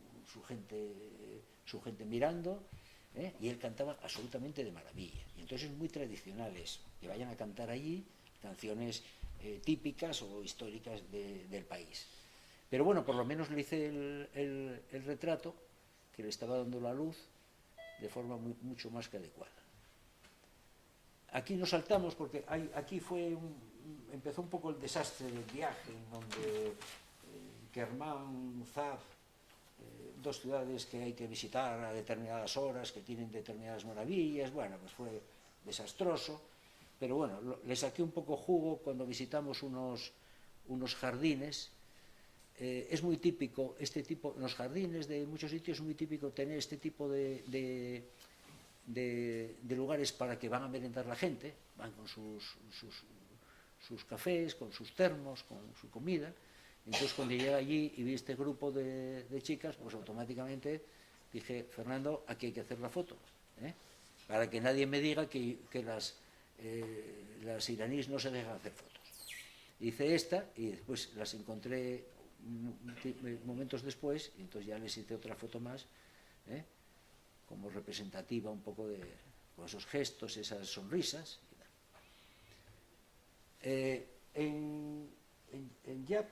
gente mirando, ¿eh? Y él cantaba absolutamente de maravilla. Y entonces es muy tradicional eso, que vayan a cantar allí canciones típicas o históricas del país. Pero bueno, por lo menos le hice el retrato que le estaba dando la luz de forma mucho más que adecuada. Aquí nos saltamos porque aquí empezó un poco el desastre del viaje, en donde Kermán, Zaf, dos ciudades que hay que visitar a determinadas horas, que tienen determinadas maravillas, bueno, pues fue desastroso, pero bueno, le saqué un poco jugo cuando visitamos unos jardines. Es muy típico en los jardines de muchos sitios es muy típico tener este tipo de lugares para que van a merendar la gente, van con sus cafés, con sus termos, con su comida. Entonces cuando llegué allí y vi este grupo de chicas, pues automáticamente dije, Fernando, aquí hay que hacer la foto, ¿eh? Para que nadie me diga que las iraníes no se dejan hacer fotos. Hice esta y después las encontré momentos después y entonces ya les hice otra foto más, ¿eh? Como representativa un poco con esos gestos, esas sonrisas. En Yap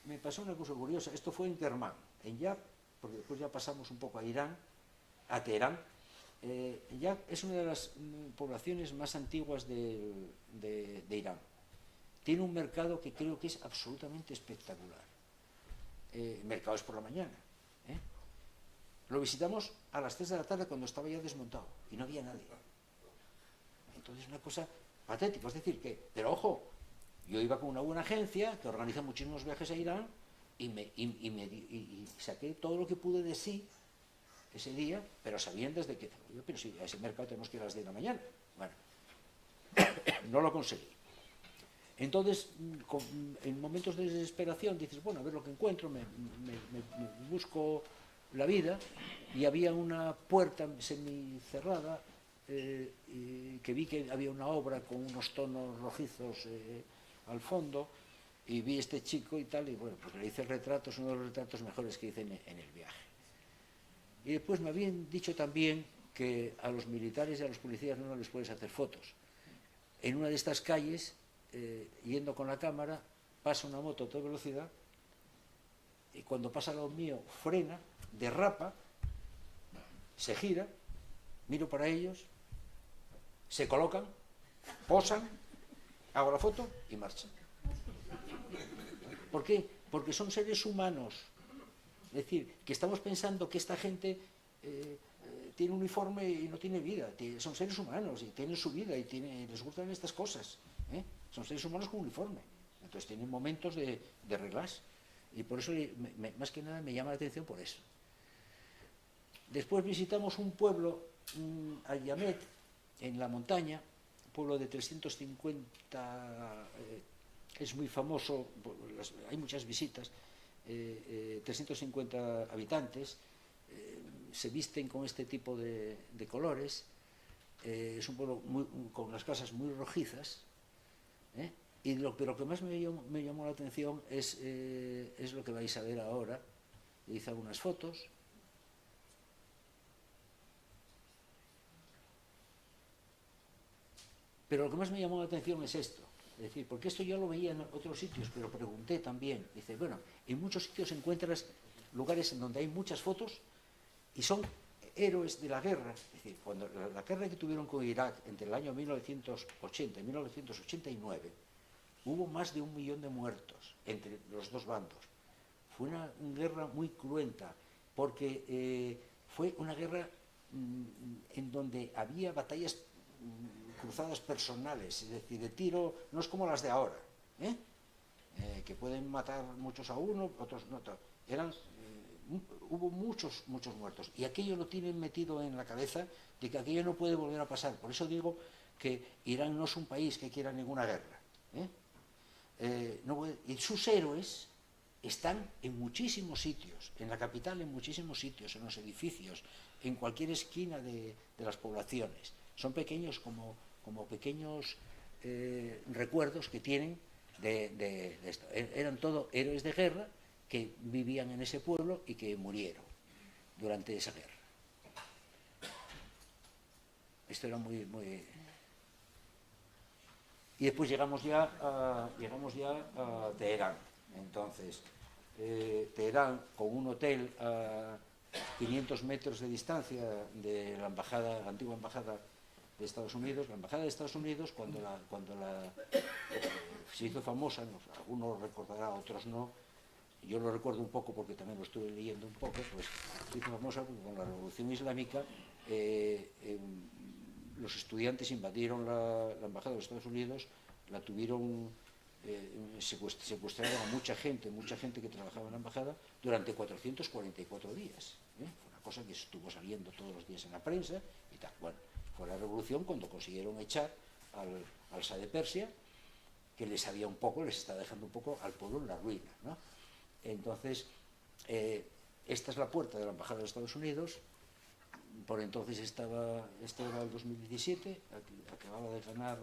me pasó una cosa curiosa, esto fue en Kermán, en Yap, porque después ya pasamos un poco a Teherán. Yap es una de las poblaciones más antiguas de Irán. Tiene un mercado que creo que es absolutamente espectacular. El mercado es por la mañana, ¿eh? Lo visitamos a las 3 de la tarde cuando estaba ya desmontado y no había nadie. Entonces una cosa patética, es decir, pero ojo, yo iba con una buena agencia que organiza muchísimos viajes a Irán y saqué todo lo que pude de sí ese día, pero sabiendo desde que, pero sí, a ese mercado tenemos que ir a las 10 de la mañana. Bueno, no lo conseguí. Entonces, en momentos de desesperación dices, bueno, a ver lo que encuentro, me busco la vida, y había una puerta semicerrada que vi que había una obra con unos tonos rojizos al fondo, y vi este chico y tal, y bueno, pues le hice el retrato, es uno de los retratos mejores que hice en el viaje. Y después me habían dicho también que a los militares y a los policías no les puedes hacer fotos. En una de estas calles, yendo con la cámara, pasa una moto a toda velocidad, y cuando pasa al lado mío frena, derrapa, se gira, miro para ellos, se colocan, posan, hago la foto y marchan. ¿Por qué? Porque son seres humanos. Es decir, que estamos pensando que esta gente tiene uniforme y no tiene vida. Son seres humanos y tienen su vida y les gustan estas cosas, ¿eh? Son seres humanos con uniforme. Entonces tienen momentos de relax. Y por eso, más que nada, me llama la atención por eso. Después visitamos un pueblo, Ayamet, en la montaña, un pueblo de 350, es muy famoso, hay muchas visitas, 350 habitantes, se visten con este tipo de colores, es un pueblo con las casas muy rojizas, ¿eh? Pero lo que más me llamó la atención es lo que vais a ver ahora. Hice algunas fotos. Pero lo que más me llamó la atención es esto. Es decir, porque esto yo lo veía en otros sitios, pero pregunté también. Dice, bueno, en muchos sitios encuentras lugares en donde hay muchas fotos y son héroes de la guerra. Es decir, cuando la guerra que tuvieron con Irak entre el año 1980 y 1989, hubo más de 1 millón de muertos entre los dos bandos. Fue una guerra muy cruenta, porque fue una guerra en donde había batallas cruzadas personales, es decir, de tiro, no es como las de ahora, que pueden matar muchos a uno, otros no. Hubo muchos muertos, y aquello lo tienen metido en la cabeza de que aquello no puede volver a pasar. Por eso digo que Irán no es un país que quiera ninguna guerra, y sus héroes están en muchísimos sitios, en la capital en muchísimos sitios, en los edificios, en cualquier esquina de las poblaciones. Son pequeños como pequeños recuerdos que tienen de esto. Eran todo héroes de guerra que vivían en ese pueblo y que murieron durante esa guerra. Esto era muy... Y después llegamos ya a Teherán. Entonces, Teherán, con un hotel a 500 metros de distancia de la antigua embajada de Estados Unidos. La embajada de Estados Unidos, cuando se hizo famosa, algunos recordarán, otros no, yo lo recuerdo un poco porque también lo estuve leyendo un poco, pues se hizo famosa porque con la Revolución Islámica los estudiantes invadieron la embajada de Estados Unidos, la tuvieron, secuestraron a mucha gente que trabajaba en la embajada durante 444 días. Fue una cosa que estuvo saliendo todos los días en la prensa y tal. Bueno, fue la revolución cuando consiguieron echar al Shah de Persia, que les está dejando un poco al pueblo en la ruina, ¿no? Entonces, esta es la puerta de la embajada de Estados Unidos. Por entonces este era el 2017, acababa de ganar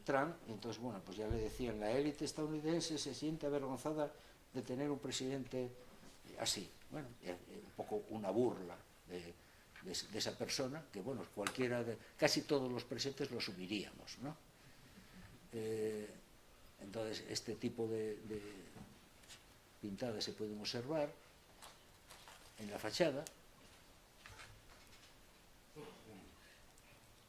Trump. Entonces, bueno, pues ya le decían, la élite estadounidense se siente avergonzada de tener un presidente así. Bueno, un poco una burla de esa persona, que bueno, casi todos los presentes lo asumiríamos, ¿no? Entonces, este tipo de pintadas se pueden observar en la fachada.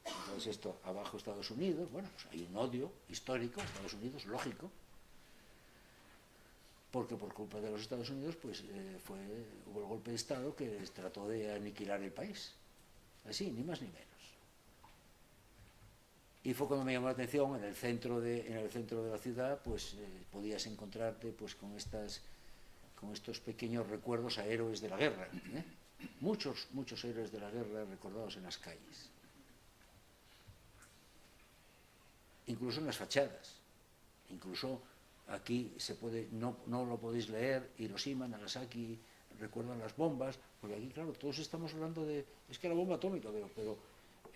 Entonces, esto abajo Estados Unidos, bueno, pues hay un odio histórico a Estados Unidos, lógico, porque por culpa de los Estados Unidos pues hubo el golpe de Estado que les trató de aniquilar el país, así, ni más ni menos. Y fue cuando me llamó la atención, en el centro de la ciudad, pues podías encontrarte pues con estos pequeños recuerdos a héroes de la guerra, ¿eh? Muchos héroes de la guerra recordados en las calles, incluso en las fachadas. Incluso aquí no lo podéis leer, Hiroshima, Nagasaki, recuerdan las bombas, porque aquí, claro, todos estamos hablando es que la bomba atómica, pero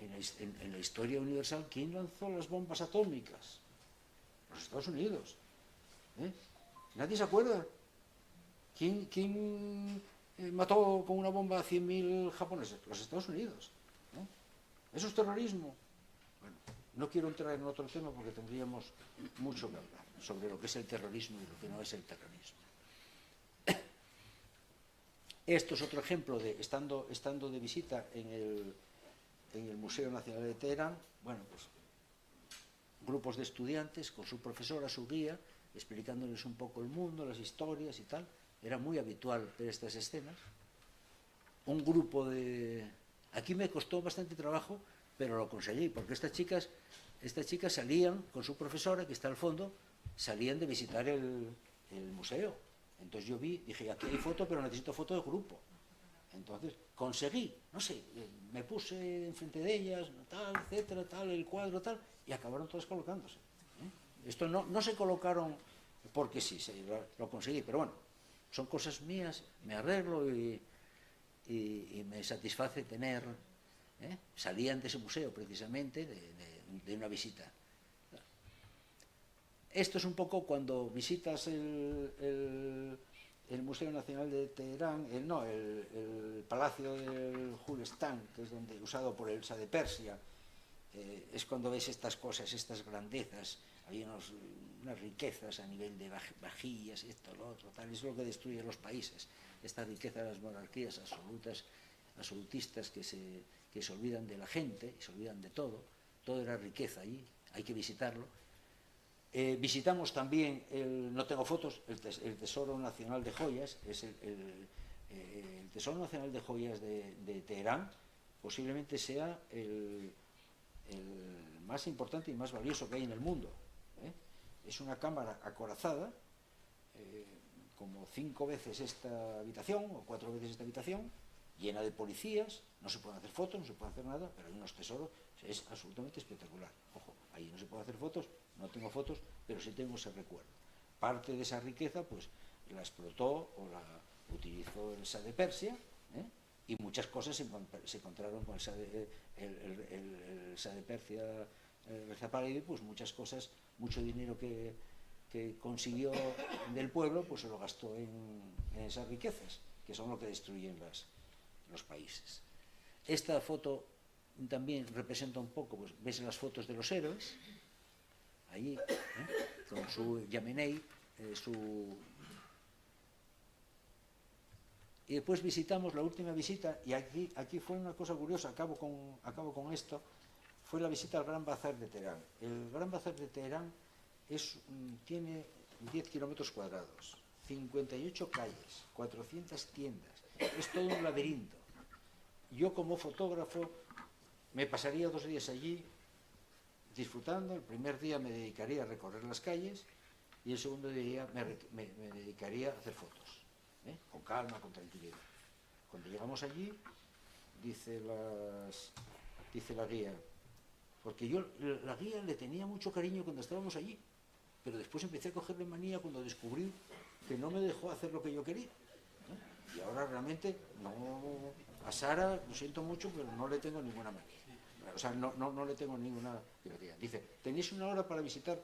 en la historia universal, ¿quién lanzó las bombas atómicas? Los Estados Unidos. ¿Nadie se acuerda? ¿Quién mató con una bomba a 100.000 japoneses? Los Estados Unidos. ¿Eso es terrorismo? Bueno, no quiero entrar en otro tema porque tendríamos mucho que hablar sobre lo que es el terrorismo y lo que no es el terrorismo. Esto es otro ejemplo de estando de visita en el Museo Nacional de Teherán. Bueno, pues grupos de estudiantes con su profesora, su guía, explicándoles un poco el mundo, las historias y tal. Era muy habitual ver estas escenas. Un grupo de... Aquí me costó bastante trabajo, pero lo conseguí, porque estas chicas salían con su profesora, que está al fondo, salían de visitar el museo. Entonces yo dije, aquí hay foto, pero necesito foto de grupo. Entonces conseguí, no sé, me puse enfrente de ellas, tal, etcétera, tal, el cuadro, tal, y acabaron todas colocándose. Esto no se colocaron porque sí, lo conseguí, pero bueno, son cosas mías, me arreglo y me satisface tener... Salían de ese museo precisamente de una visita. Esto es un poco cuando visitas el Museo Nacional de Teherán, el Palacio del Julestán, que es usado por el Shah de Persia. Es cuando ves estas cosas, estas grandezas, hay unas riquezas a nivel de vajillas, esto, lo otro, tal. Es lo que destruye los países, esta riqueza de las monarquías absolutistas que se olvidan de la gente, y se olvidan de todo era riqueza allí, hay que visitarlo. Visitamos también, no tengo fotos, el Tesoro Nacional de Joyas, es el Tesoro Nacional de Joyas de Teherán, posiblemente sea el más importante y más valioso que hay en el mundo. Es una cámara acorazada, como 5 veces esta habitación, o 4 veces esta habitación, llena de policías, no se pueden hacer fotos, no se puede hacer nada, pero hay unos tesoros, es absolutamente espectacular. Ojo, ahí no se pueden hacer fotos, no tengo fotos, pero sí tengo ese recuerdo. parte de esa riqueza pues la explotó o la utilizó el Shah de Persia, y muchas cosas se encontraron con el Shah de Persia, Reza Pahlavi, pues muchas cosas, mucho dinero que consiguió del pueblo, pues se lo gastó en esas riquezas, que son lo que destruyen los países. Esta foto también representa un poco, pues ves las fotos de los héroes, allí, con su Yamenei, Y después visitamos la última visita, y aquí fue una cosa curiosa, acabo con esto, fue la visita al Gran Bazar de Teherán. El Gran Bazar de Teherán tiene 10 kilómetros cuadrados, 58 calles, 400 tiendas, es todo un laberinto. Yo como fotógrafo me pasaría 2 días allí disfrutando. El primer día me dedicaría a recorrer las calles y el segundo día me dedicaría a hacer fotos, con calma, con tranquilidad. Cuando llegamos allí, dice la guía, porque yo la guía le tenía mucho cariño cuando estábamos allí, pero después empecé a cogerle manía cuando descubrí que no me dejó hacer lo que yo quería, y ahora realmente a Sara lo siento mucho, pero no le tengo ninguna manía, o sea, no le tengo ninguna teoría. Dice, ¿tenéis una hora para visitar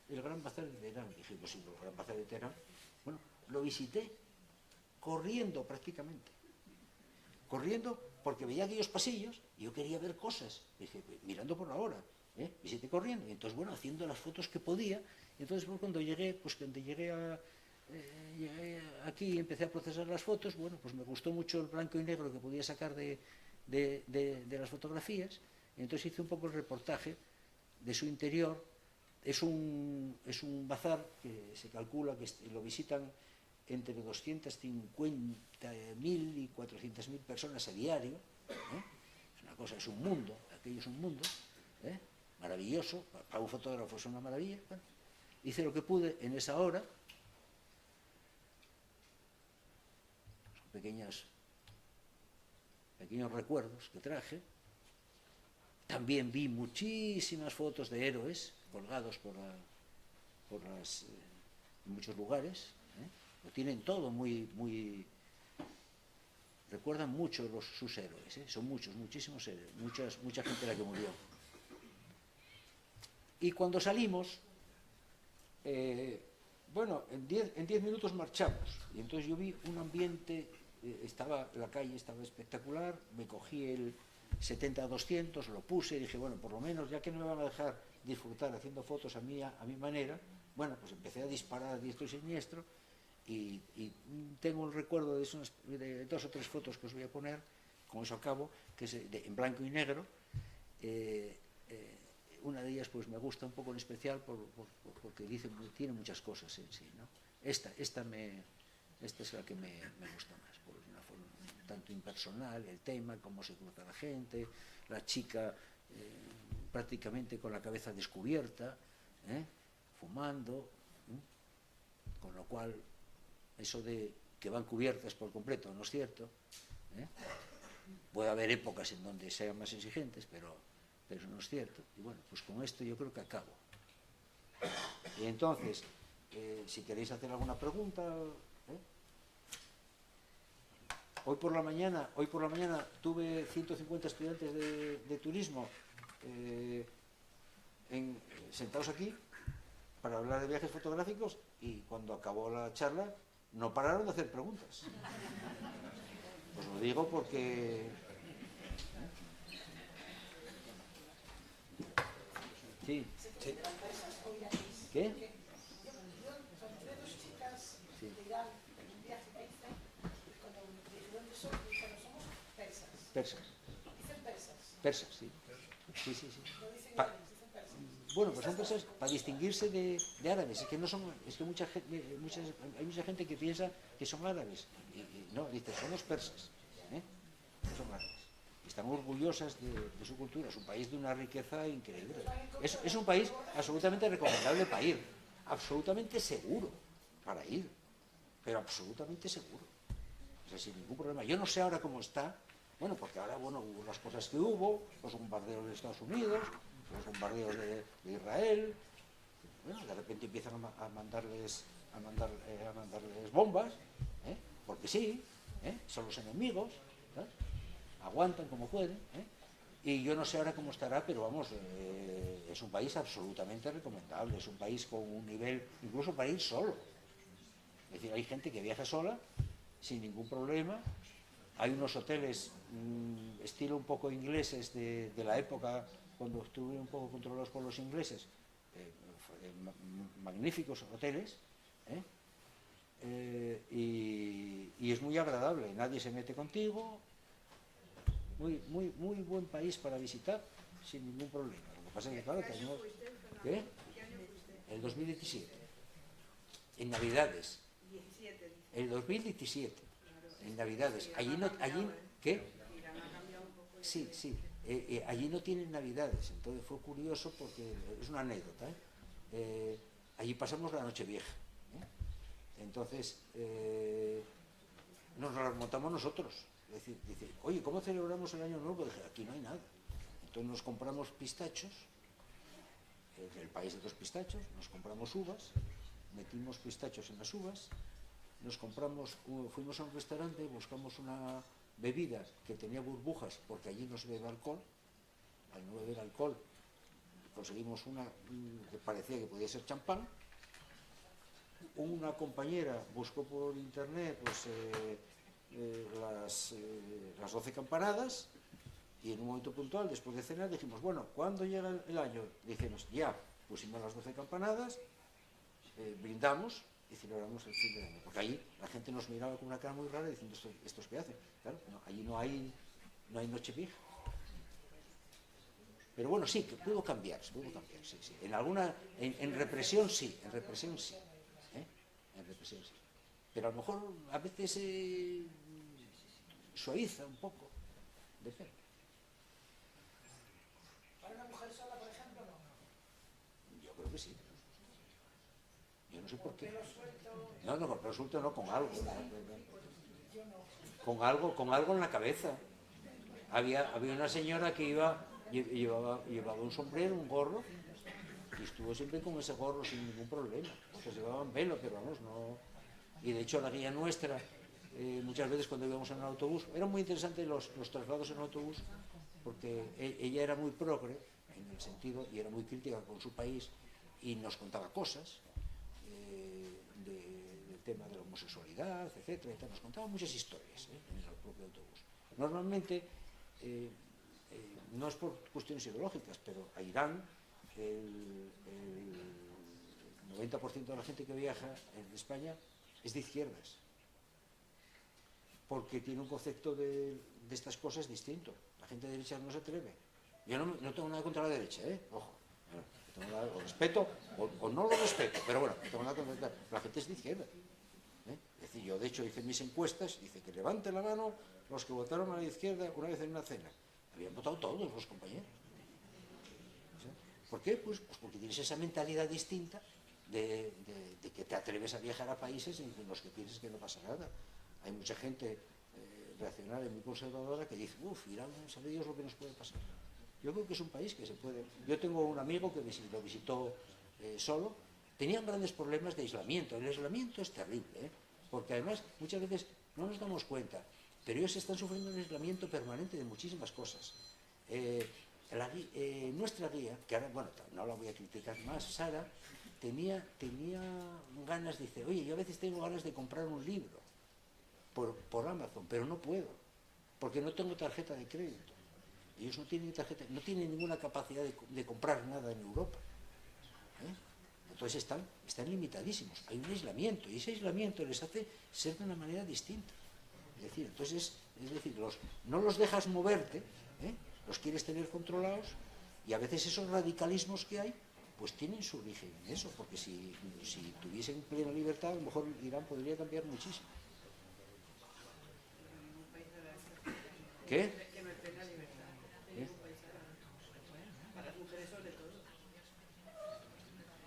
el Gran Bazar de Teherán? Dije, pues sí, el Gran Bazar de Teherán. Bueno, lo visité corriendo prácticamente, corriendo porque veía aquellos pasillos y yo quería ver cosas. Dije, mirando por la hora, visité corriendo, y entonces, bueno, haciendo las fotos que podía. Y entonces, bueno, cuando llegué aquí y empecé a procesar las fotos, bueno, pues me gustó mucho el blanco y negro que podía sacar de las fotografías, y entonces hice un poco el reportaje de su interior. Es un bazar que se calcula que lo visitan entre 250.000 y 400.000 personas a diario. Es una cosa, es un mundo, aquello es un mundo, maravilloso, para un fotógrafo es una maravilla. Bueno, hice lo que pude en esa hora, son pequeños recuerdos que traje. También vi muchísimas fotos de héroes colgados en muchos lugares. Lo tienen todo muy recuerdan mucho sus héroes, son muchísimos héroes, mucha gente la que murió. Y cuando salimos, bueno, en 10 minutos marchamos, y entonces yo vi un ambiente, la calle estaba espectacular, me cogí el 70-200, lo puse y dije, bueno, por lo menos, ya que no me van a dejar disfrutar haciendo fotos a mi manera, bueno, pues empecé a disparar a diestro y siniestro, y tengo un recuerdo de 2 o 3 fotos que os voy a poner, con eso acabo, que es en blanco y negro. Una de ellas pues me gusta un poco en especial porque tiene muchas cosas en sí, ¿no? Esta es la que me gusta más, por una forma tanto impersonal, el tema, cómo se cruza la gente, la chica prácticamente con la cabeza descubierta, fumando, con lo cual eso de que van cubiertas por completo no es cierto. Puede haber épocas en donde sean más exigentes, pero no es cierto. Y bueno, pues con esto yo creo que acabo. Y entonces, si queréis hacer alguna pregunta, hoy por la mañana tuve 150 estudiantes de turismo sentados aquí para hablar de viajes fotográficos, y cuando acabó la charla no pararon de hacer preguntas. Os lo digo porque... Sí. ¿Qué? Sí. Persas. Persas, sí. Sí. Bueno, pues son persas para distinguirse de árabes. Es que no son, es que hay mucha gente que piensa que son árabes. Y no, dicen, somos persas. No son árabes. Están orgullosas de su cultura. Es un país de una riqueza increíble. Es un país absolutamente recomendable para ir. Absolutamente seguro para ir. Pero absolutamente seguro. O sea, sin ningún problema. Yo no sé ahora cómo está. Bueno, porque ahora, bueno, hubo las cosas que hubo, los bombardeos de Estados Unidos, los bombardeos de Israel, bueno, de repente empiezan a mandarles bombas, porque sí, son los enemigos, ¿sabes? Aguantan como pueden, y yo no sé ahora cómo estará, pero vamos, es un país absolutamente recomendable, es un país con un nivel, incluso para ir solo. Es decir, hay gente que viaja sola, sin ningún problema. Hay unos hoteles estilo un poco ingleses de la época, cuando estuvieron un poco controlados por los ingleses, magníficos hoteles, y es muy agradable, nadie se mete contigo. Muy buen país para visitar, sin ningún problema. Lo que pasa es que, claro, tenemos... ¿Qué? El 2017. En Navidades. El 2017. En Navidades. Allí no... ¿Qué? Sí. Allí no tienen Navidades. Entonces fue curioso porque... Es una anécdota, allí pasamos la Nochevieja. Entonces... nos la montamos nosotros. Es decir, dice, oye, ¿cómo celebramos el Año Nuevo? Dije, aquí no hay nada. Entonces nos compramos pistachos, el país de los pistachos, nos compramos uvas, metimos pistachos en las uvas, fuimos a un restaurante, buscamos una bebida que tenía burbujas, porque allí no se bebe alcohol. Al no beber alcohol, conseguimos una que parecía que podía ser champán. Una compañera buscó por internet, pues... las 12 campanadas, y en un momento puntual, después de cenar, dijimos, bueno, ¿cuándo llega el año? Dijimos, ya, pusimos las 12 campanadas, brindamos y celebramos el fin de año, porque ahí la gente nos miraba con una cara muy rara diciendo, ¿estos qué hacen? Claro, no, allí no hay Nochevieja. Pero bueno, sí, que pudo cambiar, sí. En represión sí, en represión sí. Pero a lo mejor a veces suaviza un poco. Depende. ¿Para una mujer sola, por ejemplo, no? Yo creo que sí. Yo no sé por qué. ¿Pelo suelto? No, con pelo suelto no, con algo. Con algo en la cabeza. Había una señora que llevaba un sombrero, un gorro, y estuvo siempre con ese gorro sin ningún problema. Porque llevaban velo, pero vamos, no... Y de hecho la guía nuestra, muchas veces cuando íbamos en el autobús, eran muy interesantes los traslados en autobús, porque ella era muy progre, en el sentido, y era muy crítica con su país, y nos contaba cosas del tema de la homosexualidad, etcétera, y tal. Nos contaba muchas historias en el propio autobús. Normalmente, no es por cuestiones ideológicas, pero a Irán, el 90% de la gente que viaja en España es de izquierdas, porque tiene un concepto de estas cosas distinto. La gente de derecha no se atreve. Yo no tengo nada contra la derecha, ojo, no tengo nada, lo respeto o no lo respeto, pero bueno, no tengo nada contra la gente es de izquierda. Es decir, yo de hecho hice mis encuestas, dice que levante la mano los que votaron a la izquierda una vez en una cena. Habían votado todos los compañeros. ¿Por qué? Pues porque tienes esa mentalidad distinta de que te atreves a viajar a países en los que piensas que no pasa nada. Hay mucha gente reaccionaria, muy conservadora, que dice, Irán, sabe Dios lo que nos puede pasar. Yo creo que es un país que se puede... Yo tengo un amigo que lo visitó solo, tenían grandes problemas de aislamiento. El aislamiento es terrible, porque además muchas veces no nos damos cuenta, pero ellos están sufriendo un aislamiento permanente de muchísimas cosas. Nuestra guía, que ahora, bueno, no la voy a criticar más, Sara, tenía ganas, dice, oye, yo a veces tengo ganas de comprar un libro por Amazon, pero no puedo, porque no tengo tarjeta de crédito. Ellos no tienen ninguna capacidad de comprar nada en Europa. Entonces están limitadísimos. Hay un aislamiento, y ese aislamiento les hace ser de una manera distinta. Entonces, no los dejas moverte, los quieres tener controlados, y a veces esos radicalismos que hay, pues tienen su origen en eso, porque si tuviesen plena libertad, a lo mejor Irán podría cambiar muchísimo. ¿Qué? Que no esté en la libertad. Para las mujeres sobre todo.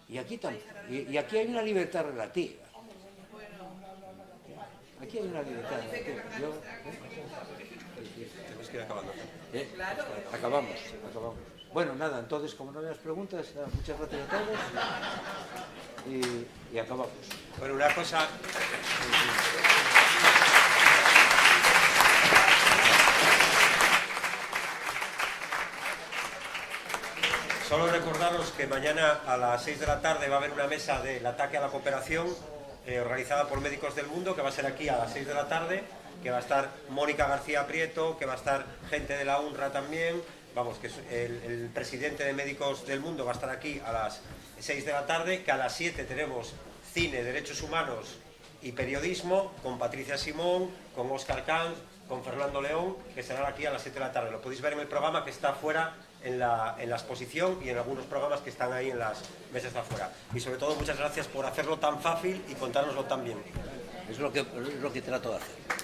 Y aquí hay una libertad relativa. Aquí hay una libertad relativa. Tenemos que ir acabando. Acabamos. Bueno, nada, entonces, como no hay más preguntas, nada, muchas gracias a todos y acabamos. Bueno, una cosa... Solo recordaros que mañana a las 6 de la tarde va a haber una mesa del ataque a la cooperación organizada por Médicos del Mundo, que va a ser aquí a las 6 de la tarde, que va a estar Mónica García Prieto, que va a estar gente de la UNRWA también, vamos, que el presidente de Médicos del Mundo va a estar aquí a las 6 de la tarde, que a las 7 tenemos cine, derechos humanos y periodismo, con Patricia Simón, con Óscar Cans, con Fernando León, que serán aquí a las 7 de la tarde. Lo podéis ver en el programa que está afuera en la exposición y en algunos programas que están ahí en las mesas de afuera. Y sobre todo, muchas gracias por hacerlo tan fácil y contárnoslo tan bien. Es lo que trato de hacer.